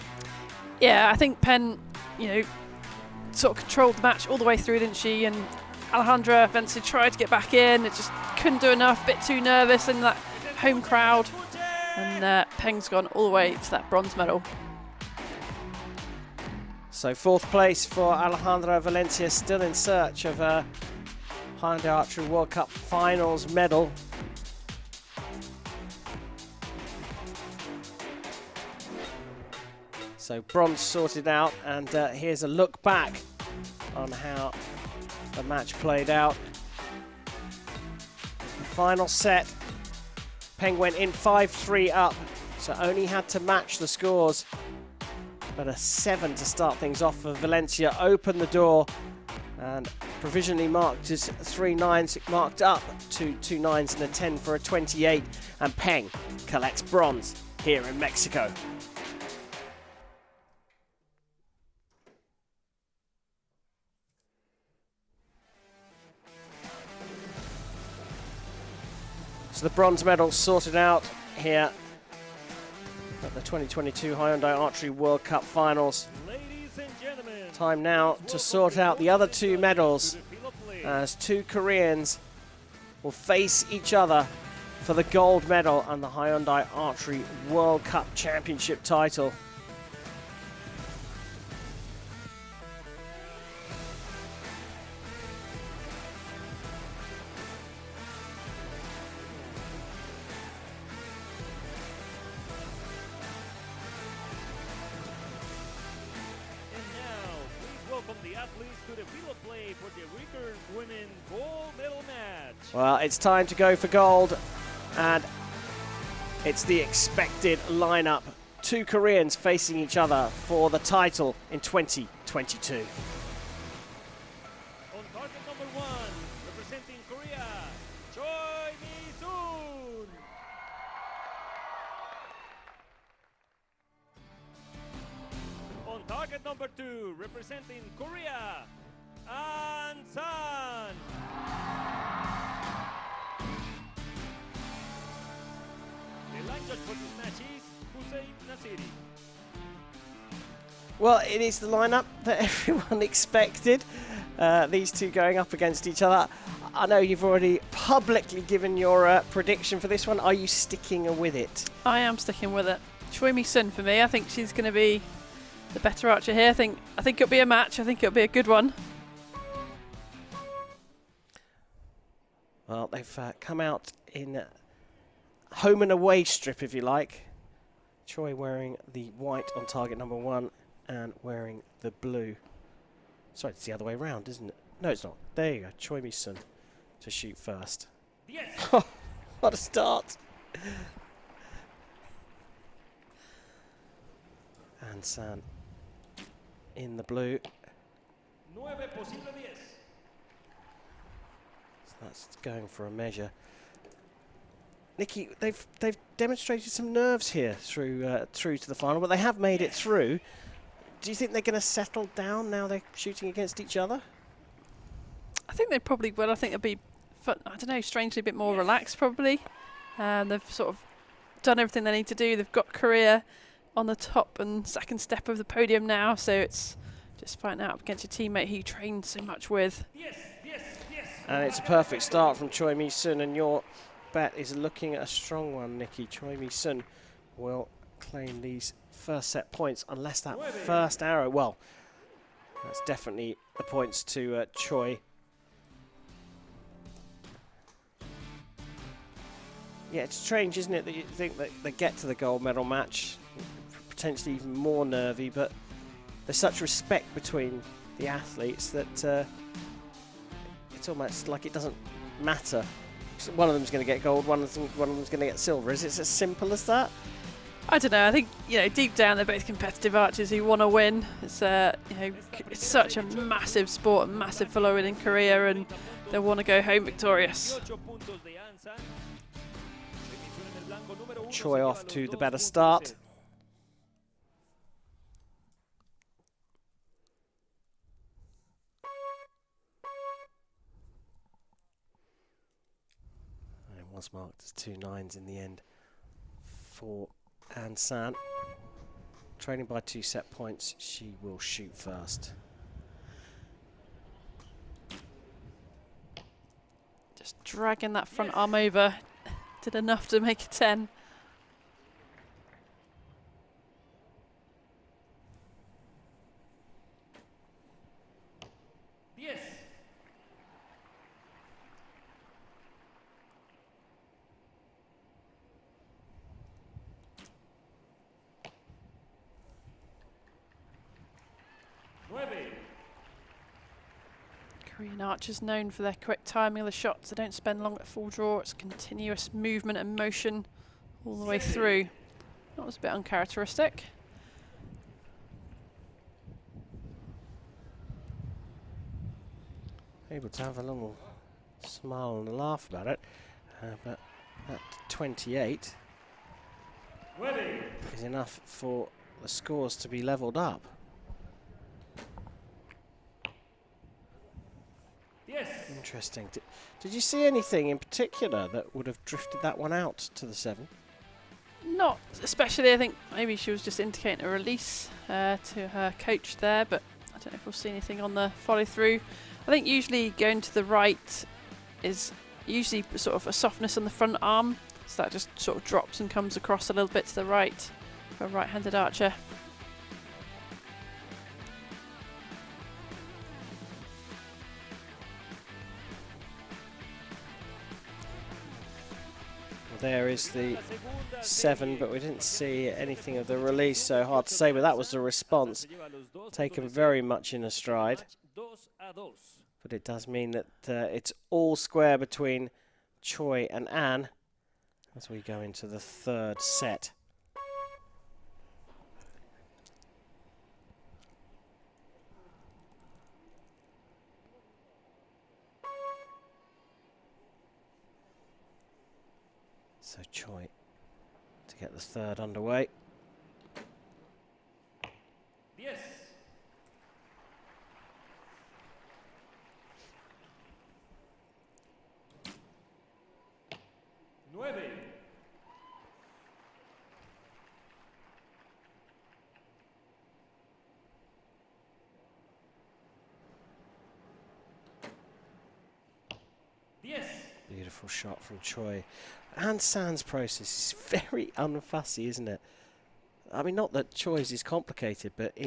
Yeah, I think Peng, you know, sort of controlled the match all the way through, didn't she? And Alejandra Valencia tried to get back in, it just couldn't do enough, a bit too nervous in that home crowd. And Peng's gone all the way to that bronze medal. So 4th place for Alejandra Valencia, still in search of a Hyundai Archery World Cup Finals medal. So bronze sorted out, and here's a look back on how the match played out. The final set, Peng went in 5-3 up, so only had to match the scores. But a 7 to start things off for Valencia opened the door, and provisionally marked as 3 9s, marked up to 2 9s and a 10 for a 28, and Peng collects bronze here in Mexico. So the bronze medal sorted out here at the 2022 Hyundai Archery World Cup Finals. Time now to sort out the other 2 medals, as 2 Koreans will face each other for the gold medal and the Hyundai Archery World Cup Championship title. Well, it's time to go for gold, and it's the expected lineup. 2 Koreans facing each other for the title in 2022. On target number 1, representing Korea, Choi. On target number 2, representing Korea, An-san. The line judge for this match is Hussein Nasiri. Well, it is the lineup that everyone expected. These 2 going up against each other. I know you've already publicly given your prediction for this one. Are you sticking with it? I am sticking with it. Choi Mi-sun for me. I think she's going to be the better archer here. I think it'll be a match. I think it'll be a good one. Well, they've come out in home and away strip, if you like. Choi wearing the white on target number 1 and wearing the blue. Sorry, it's the other way around, isn't it? No, it's not. There you go. Choi Mi-sun to shoot first. Yes. What a start. And San in the blue. 9 posible 10. So that's going for a measure. Nikki, they've demonstrated some nerves here through to the final, but they have made it through. Do you think they're going to settle down now they're shooting against each other? I think they probably will. I think it'll be, fun, I don't know, strangely a bit more relaxed probably. They've sort of done everything they need to do. They've got Korea on the top and second step of the podium now, so it's just fighting out against your teammate who you trained so much with. Yes, yes, yes. And it's a perfect start from Choi Mi-sun, and your bet is looking at a strong one, Nikki. Choi Mi-sun will claim these first set points unless that first arrow, well, that's definitely the points to Choi. Yeah, it's strange, isn't it, that you think that they get to the gold medal match, potentially even more nervy, but there's such respect between the athletes that it's almost like it doesn't matter. One of them's going to get gold, one of them's going to get silver. Is it as simple as that? I don't know. I think, you know, deep down they're both competitive archers who want to win. It's you know, it's such a massive sport, and massive following in Korea, and they want to go home victorious. Choi off to the better start. pass marked as 2 9s in the end for An San. Trailing by 2 set points, she will shoot first. Just dragging that front arm over. Did enough to make a 10. Yes. Korean archers known for their quick timing of the shots. They don't spend long at full draw. It's continuous movement and motion all the way through. That was a bit uncharacteristic. Able to have a little smile and a laugh about it, but at 28 is enough for the scores to be levelled up. Yes. Interesting. Did you see anything in particular that would have drifted that one out to the 7? Not especially. I think maybe she was just indicating a release to her coach there, but I don't know if we'll see anything on the follow through. I think usually going to the right is usually sort of a softness on the front arm, so that just sort of drops and comes across a little bit to the right for a right-handed archer. There is the 7, but we didn't see anything of the release, so hard to say, but that was the response. Taken very much in a stride. But it does mean that it's all square between Choi and An as we go into the 3rd set. So Choi to get the 3rd underway. Yes. Nueve. Yes. Beautiful shot from Choi. An San's process is very unfussy, isn't it? I mean, not that Choi's is complicated, but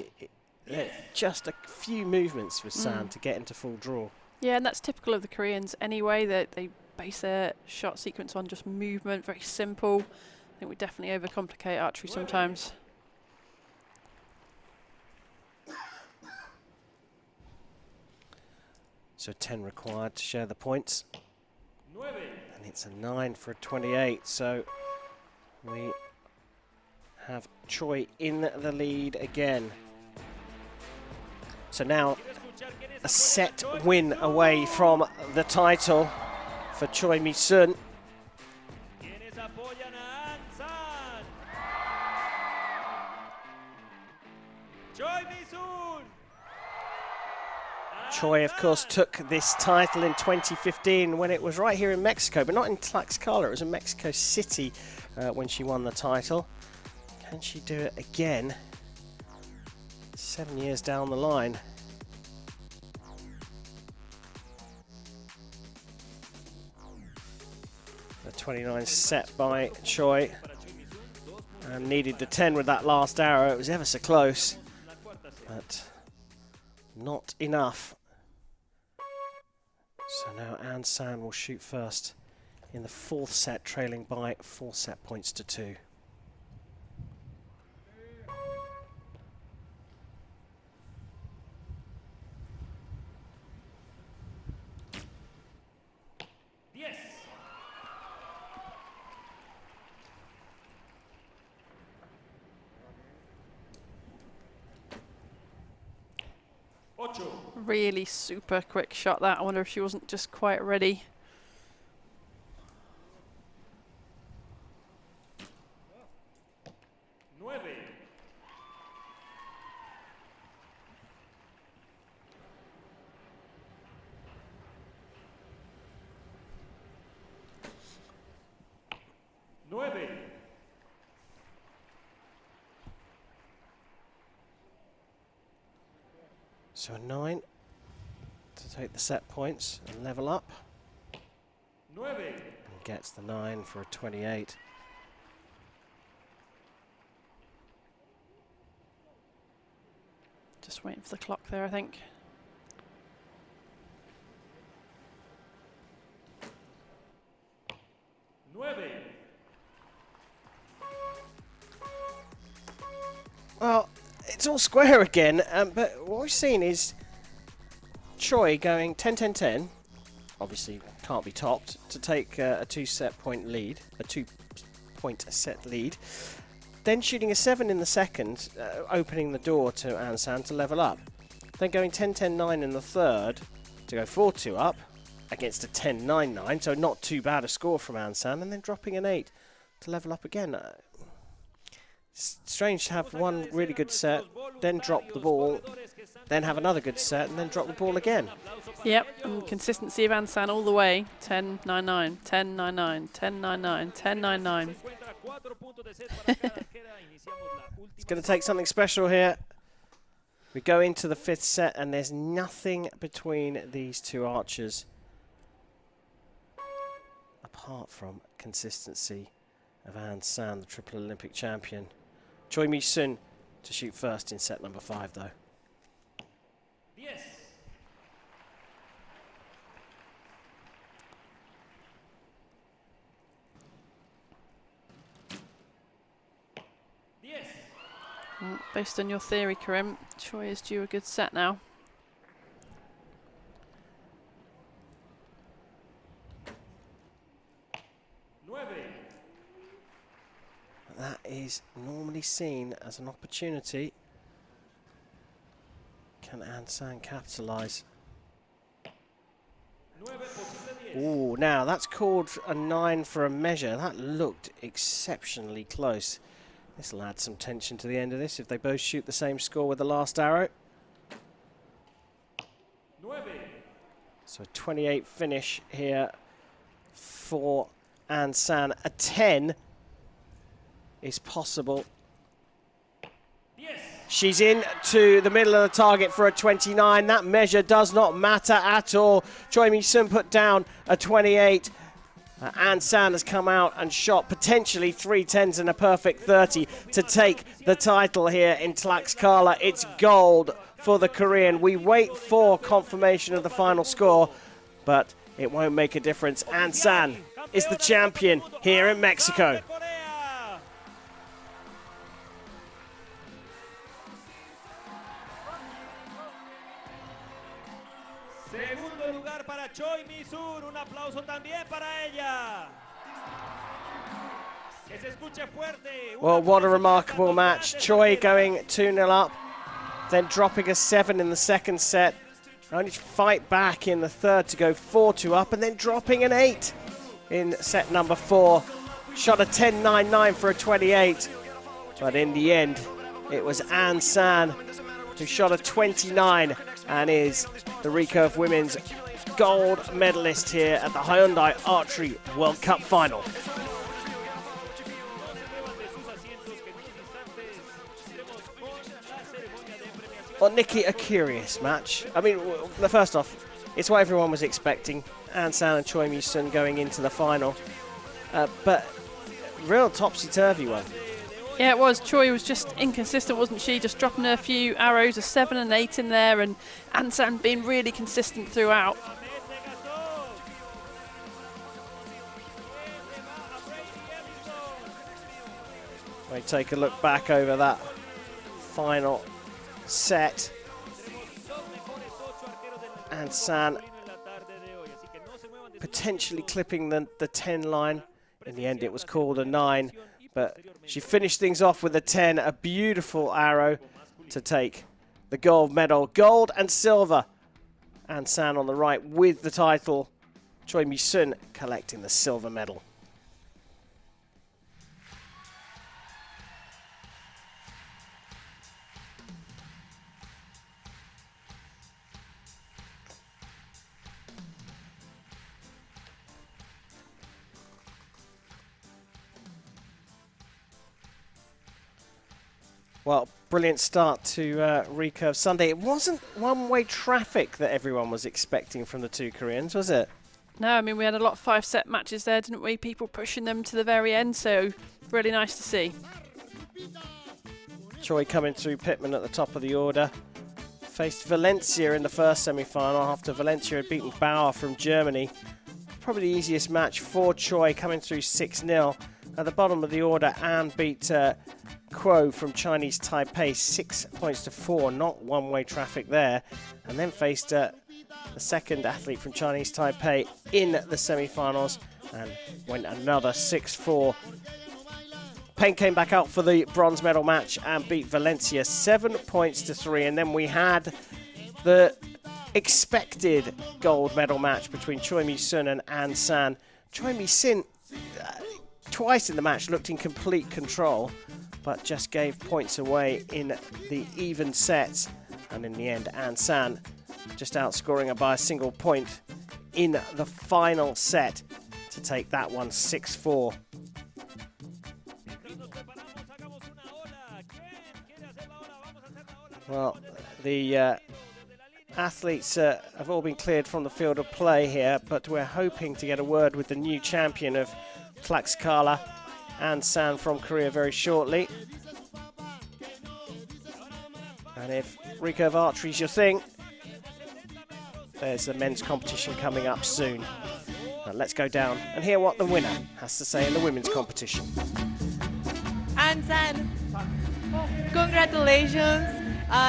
just a few movements for San to get into full draw. Yeah, and that's typical of the Koreans anyway, that they base their shot sequence on just movement, very simple. I think we definitely overcomplicate archery sometimes. So 10 required to share the points. And it's a 9 for a 28, so we have Choi in the lead again. So now a set win away from the title for Choi Mi-sun. Choi, of course, took this title in 2015 when it was right here in Mexico, but not in Tlaxcala. It was in Mexico City when she won the title. Can she do it again 7 years down the line? The 29 set by Choi. And needed the 10 with that last arrow. It was ever so close, but not enough. So now An San will shoot first in the 4th set, trailing by 4 set points to 2. Yes. Ocho. Really super quick shot that. I wonder if she wasn't just quite ready. Nueve. to a 9 to take the set points and level up. 9. And gets the 9 for a 28. Just waiting for the clock there, I think. Well, it's all square again, but what we've seen is Choi going 10-10-10, obviously can't be topped, to take a 2-set point lead, a 2-point set lead, then shooting a 7 in the second, opening the door to Ansan to level up, then going 10-10-9 in the third to go 4-2 up against a 10-9-9, so not too bad a score from Ansan, and then dropping an 8 to level up again. It's strange to have one really good set, then drop the ball, then have another good set, and then drop the ball again. Yep, and consistency of Ansan all the way. 10-9-9, 10-9-9, 10-9-9, 10-9-9. It's going to take something special here. We go into the 5th set, and there's nothing between these two archers apart from consistency of Ansan, the triple Olympic champion. Choi Mi-sun to shoot first in set number 5, though. Yes. Well, based on your theory, Karim, Choi is due a good set now. That is normally seen as an opportunity. Can Ansan capitalise? Ooh, now that's called a 9 for a measure. That looked exceptionally close. This will add some tension to the end of this if they both shoot the same score with the last arrow. So a 28 finish here for Ansan. A 10 is possible. Yes. She's in to the middle of the target for a 29. That measure does not matter at all. Choi Mi-sun put down a 28. Ansan has come out and shot potentially 3 10s and a perfect 30 to take the title here in Tlaxcala. It's gold for the Korean. We wait for confirmation of the final score, but it won't make a difference. Ansan is the champion here in Mexico. Segundo lugar para Choi Mi-sun, un aplauso también para ella. Que se escuche fuerte. Well, what a remarkable match. Choi going 2-0 up, then dropping a 7 in the second set. Only to fight back in the third to go 4-2 up, and then dropping an 8 in set number 4. Shot a 10-9-9 for a 28, but in the end, it was Ansan who shot a 29 and is the Recurve Women's gold medalist here at the Hyundai Archery World Cup Final. Well, Nikki, a curious match. I mean, first off, it's what everyone was expecting. Ansan and Choi Mi-sun going into the final. But real topsy-turvy one. Yeah, it was. Choi was just inconsistent, wasn't she? Just dropping a few arrows, a 7 and 8 in there, and Ansan being really consistent throughout. We take a look back over that final set. Ansan potentially clipping the 10 line. In the end, it was called a 9. But she finished things off with a 10, a beautiful arrow to take the gold medal. Gold and silver. Ansan on the right with the title. Choi Mi-sun collecting the silver medal. Well, brilliant start to Recurve Sunday. It wasn't one-way traffic that everyone was expecting from the two Koreans, was it? No, I mean, we had a lot of 5-set matches there, didn't we? People pushing them to the very end, so really nice to see. Choi coming through Pittman at the top of the order. Faced Valencia in the first semi-final after Valencia had beaten Bauer from Germany. Probably the easiest match for Choi, coming through 6-0. At the bottom of the order, Anne beat Quo from Chinese Taipei 6-4, not one-way traffic there. And then faced the second athlete from Chinese Taipei in the semi-finals and went another 6-4. Peng came back out for the bronze medal match and beat Valencia 7-3. And then we had the expected gold medal match between Choi Mi-sun and An San. Choi Mi-sun, twice in the match, looked in complete control, but just gave points away in the even sets. And in the end, An San just outscoring her by a single point in the final set to take that one 6-4. Well, the athletes have all been cleared from the field of play here, but we're hoping to get a word with the new champion of Tlaxcala, An San from Korea, very shortly. And if Recurve Archery is your thing, there's the men's competition coming up soon. Now let's go down and hear what the winner has to say in the women's competition. An San, congratulations.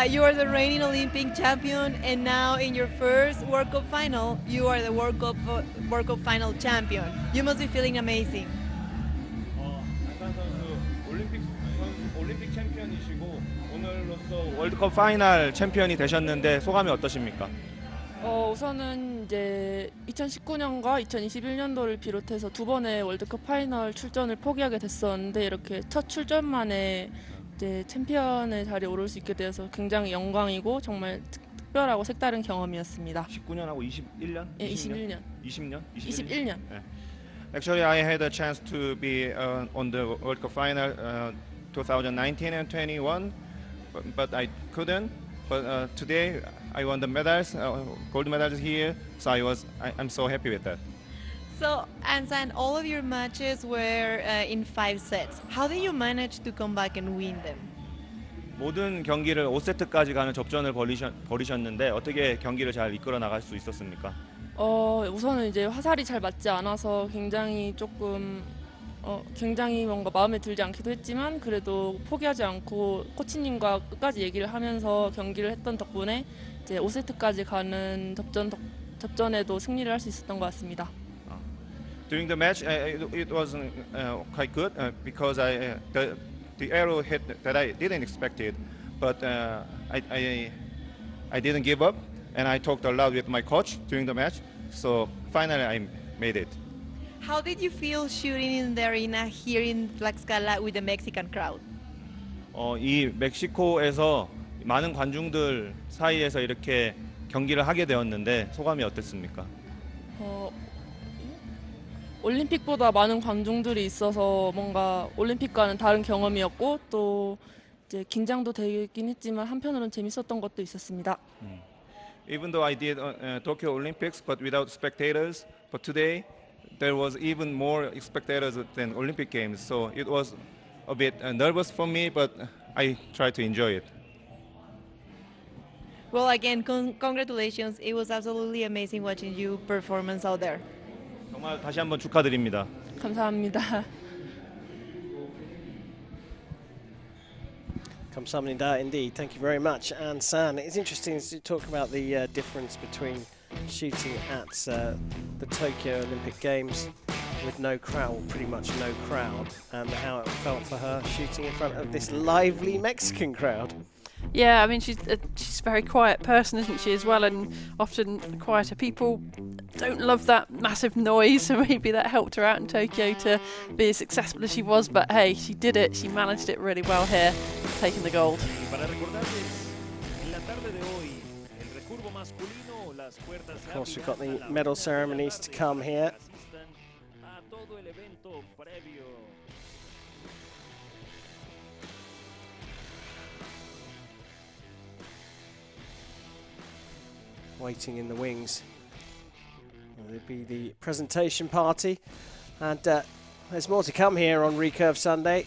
You are the reigning Olympic champion, and now in your first World Cup final, you are the World Cup final champion. You must be feeling amazing. 안산 선수 올림픽 챔피언이시고 오늘로써 월드컵 파이널 챔피언이 되셨는데 소감이 어떠십니까? 우선은 이제 2019년과 2021년도를 비롯해서 두 번의 월드컵 파이널 출전을 포기하게 됐었는데 이렇게 첫 출전만에 이제 챔피언의 자리에 오를 수 있게 되어서 굉장히 영광이고 정말 특별하고 색다른 경험이었습니다. 19년하고 21년? 예, 21년. 20년? 21년. 네. Actually, I had a chance to be on the World Cup final 2019 and 21, but I couldn't. But today I won the medals, gold medals here, so I'm so happy with that. So, An San, all of your matches were in 5 sets. How did you manage to come back and win them? 모든 경기를 5세트까지 가는 접전을 벌이셨는데 어떻게 경기를 잘 이끌어 나갈 수 있었습니까? 우선은 이제 화살이 잘 맞지 않아서 굉장히 뭔가 마음에 들지 않기도 했지만 그래도 포기하지 않고 코치님과 끝까지 얘기를 하면서 경기를 했던 덕분에 이제 5세트까지 가는 접전에도 승리를 할 수 있었던 것 같습니다. During the match, it was quite good because the arrow hit that I didn't expect it, but I didn't give up, and I talked a lot with my coach during the match. So finally, I made it. How did you feel shooting in the arena here in Tlaxcala with the Mexican crowd? 이 멕시코에서 많은 관중들 사이에서 이렇게 경기를 하게 되었는데 소감이 어땠습니까? 올림픽보다 많은 관중들이 있어서 뭔가 올림픽과는 다른 경험이었고 또 이제 긴장도 되긴 했지만 한편으로는 재밌었던 것도 있었습니다. Even though I did Tokyo Olympics but without spectators, but today there was even more spectators than Olympic Games, so it was a bit nervous for me, but I tried to enjoy it. Well, again, congratulations. It was absolutely amazing watching you performance out there. 정말 다시 한번 축하드립니다. 감사합니다. Kamsahamnida indeed. Thank you very much, An San. It's interesting to talk about the difference between shooting at the Tokyo Olympic Games with no crowd, pretty much no crowd, and how it felt for her shooting in front of this lively Mexican crowd. Yeah, I mean, she's a very quiet person, isn't she, as well, and often quieter people don't love that massive noise, so maybe that helped her out in Tokyo to be as successful as she was, but hey, she did it, she managed it really well here, taking the gold. Of course, we've got the medal ceremonies to come here. waiting in the wings. It'll be the presentation party, and there's more to come here on Recurve Sunday.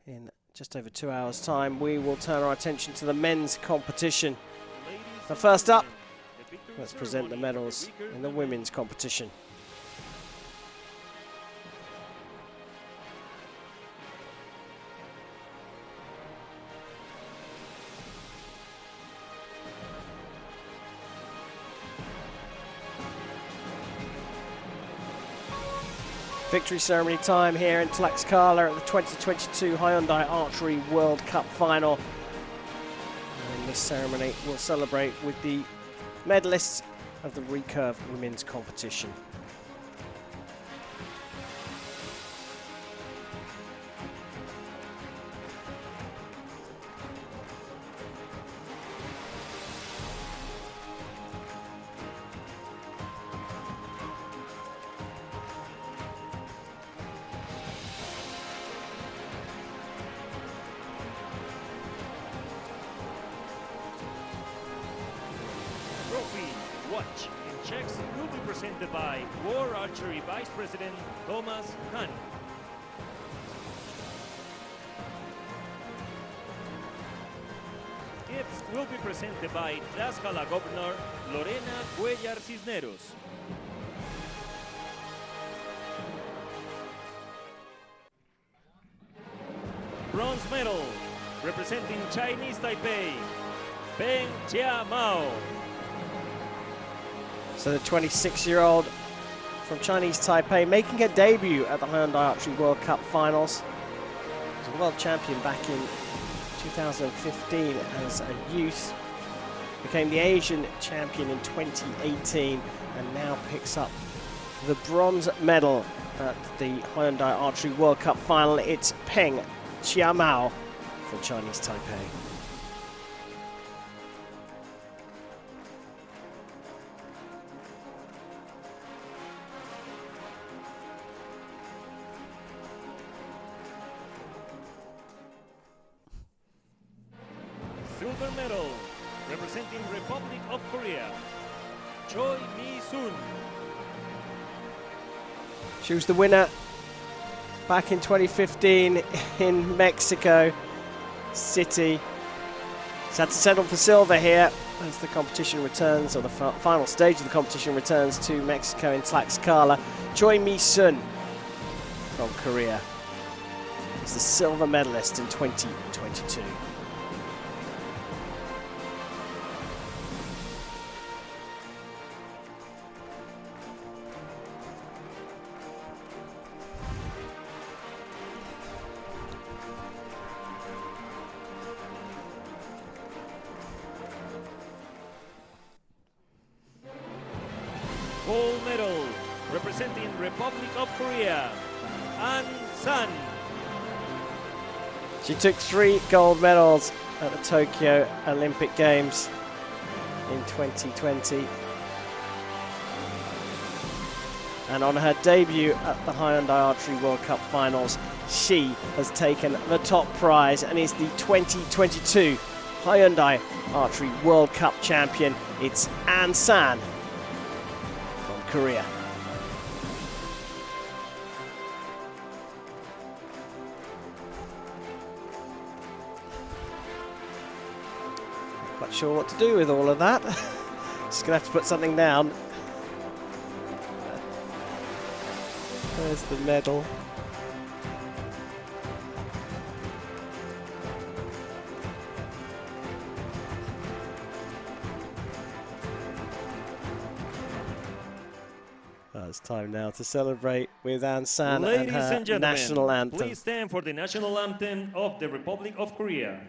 In just over 2 hours' time, we will turn our attention to the men's competition. But first up, let's present the medals in the women's competition. Victory ceremony time here in Tlaxcala at the 2022 Hyundai Archery World Cup Final. And this ceremony will celebrate with the medalists of the Recurve Women's Competition. Watch and checks will be presented by Archery Vice President Thomas Hahn. Gifts will be presented by Tlaxcala Governor Lorena Cuellar Cisneros. Bronze medal representing Chinese Taipei, Peng Mao. So the 26-year-old from Chinese Taipei making her debut at the Hyundai Archery World Cup Finals. Was a world champion back in 2015 as a youth. Became the Asian champion in 2018 and now picks up the bronze medal at the Hyundai Archery World Cup Final. It's Peng Mao from Chinese Taipei. Silver medal representing Republic of Korea, Choi Mi-sun. She was the winner back in 2015 in Mexico City. She's had to settle for silver here as the competition returns, or the final stage of the competition returns to Mexico in Tlaxcala. Choi Mi-sun from Korea is the silver medalist in 2022. Gold medal representing Republic of Korea, An San. She took 3 gold medals at the Tokyo Olympic Games in 2020. And on her debut at the Hyundai Archery World Cup Finals, she has taken the top prize and is the 2022 Hyundai Archery World Cup champion. It's An San from Korea. Not sure what to do with all of that. Just gonna have to put something down. There's the medal. It's time now to celebrate with An San and her national anthem. Please stand for the national anthem of the Republic of Korea.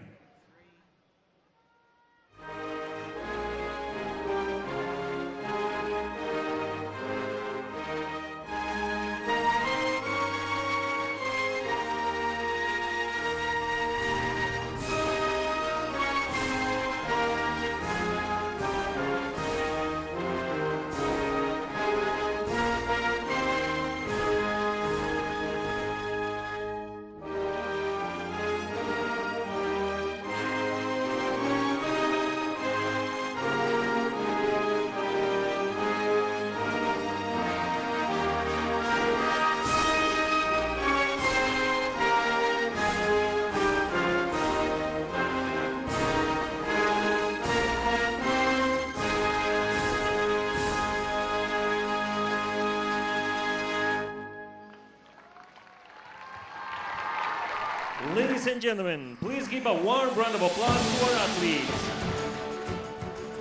Ladies and gentlemen, please give a warm round of applause to our athletes.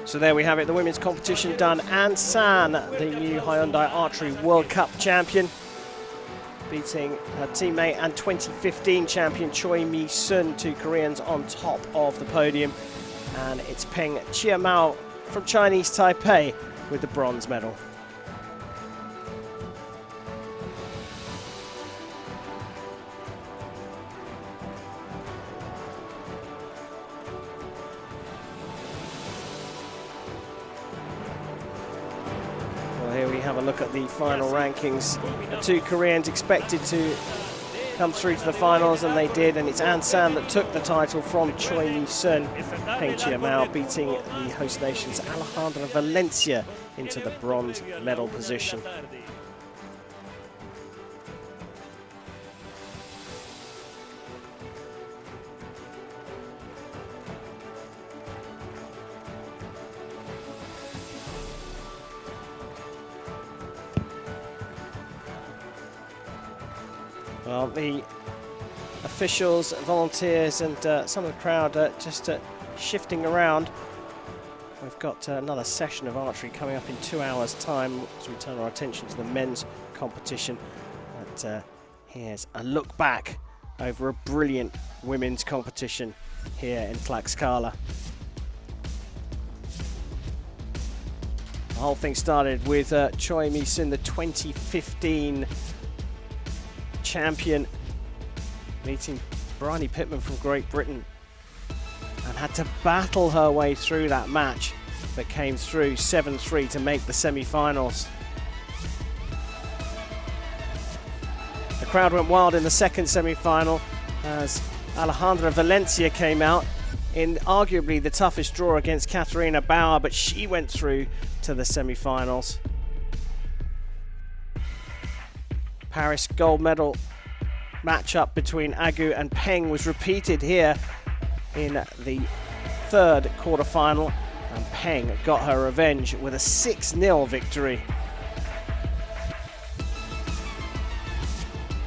So there we have it, the women's competition done. An San, the new Hyundai Archery World Cup champion, beating her teammate and 2015 champion Choi Mi-sun, 2 Koreans on top of the podium. And it's Peng Chiamao from Chinese Taipei with the bronze medal. Here we have a look at the final rankings. The 2 Koreans expected to come through to the finals, and they did, and it's An San that took the title from Choi Mi-sun. Peng Chiamao beating the host nation's Valencia into the bronze medal position. Well, the officials, volunteers and some of the crowd just shifting around. We've got another session of archery coming up in 2 hours' time as we turn our attention to the men's competition. But here's a look back over a brilliant women's competition here in Tlaxcala. The whole thing started with Choi Mi-sun, the 2015 champion, meeting Pittman from Great Britain, and had to battle her way through that match, but came through 7-3 to make the semi-finals. The crowd went wild in the second semi-final as Valencia came out in arguably the toughest draw against Bauer, but she went through to the semi-finals. Paris gold medal matchup between Agu and Peng was repeated here in the third quarterfinal, and Peng got her revenge with a 6-0 victory.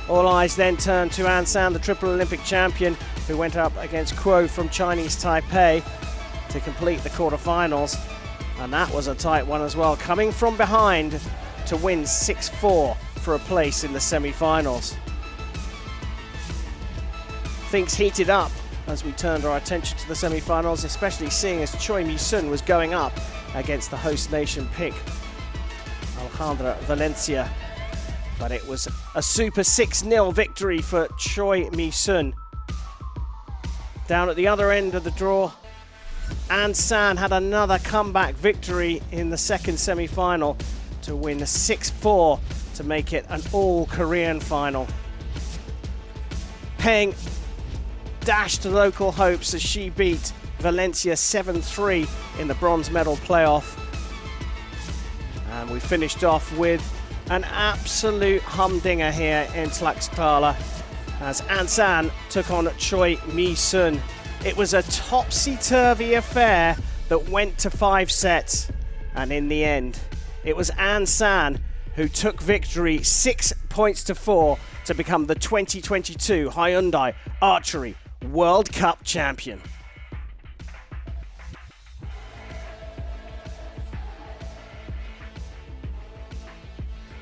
All eyes then turned to An San, the triple Olympic champion, who went up against Choi from Chinese Taipei to complete the quarterfinals, and that was a tight one as well, coming from behind to win 6-4 for a place in the semi-finals. Things heated up as we turned our attention to the semi-finals, especially seeing as Choi Mi-sun was going up against the host nation pick, Valencia. But it was a super 6-0 victory for Choi Mi-sun. Down at the other end of the draw, An San had another comeback victory in the second semi-final to win 6-4 to make it an all-Korean final. Peng dashed local hopes as she beat Valencia 7-3 in the bronze medal playoff. And we finished off with an absolute humdinger here in Tlaxcala as An San took on Choi Mi-sun. It was a topsy-turvy affair that went to 5 sets, and in the end it was An San who took victory 6 points to 4 to become the 2022 Hyundai Archery World Cup champion.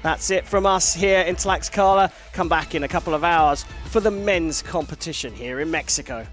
That's it from us here in Tlaxcala. Come back in a couple of hours for the men's competition here in Mexico.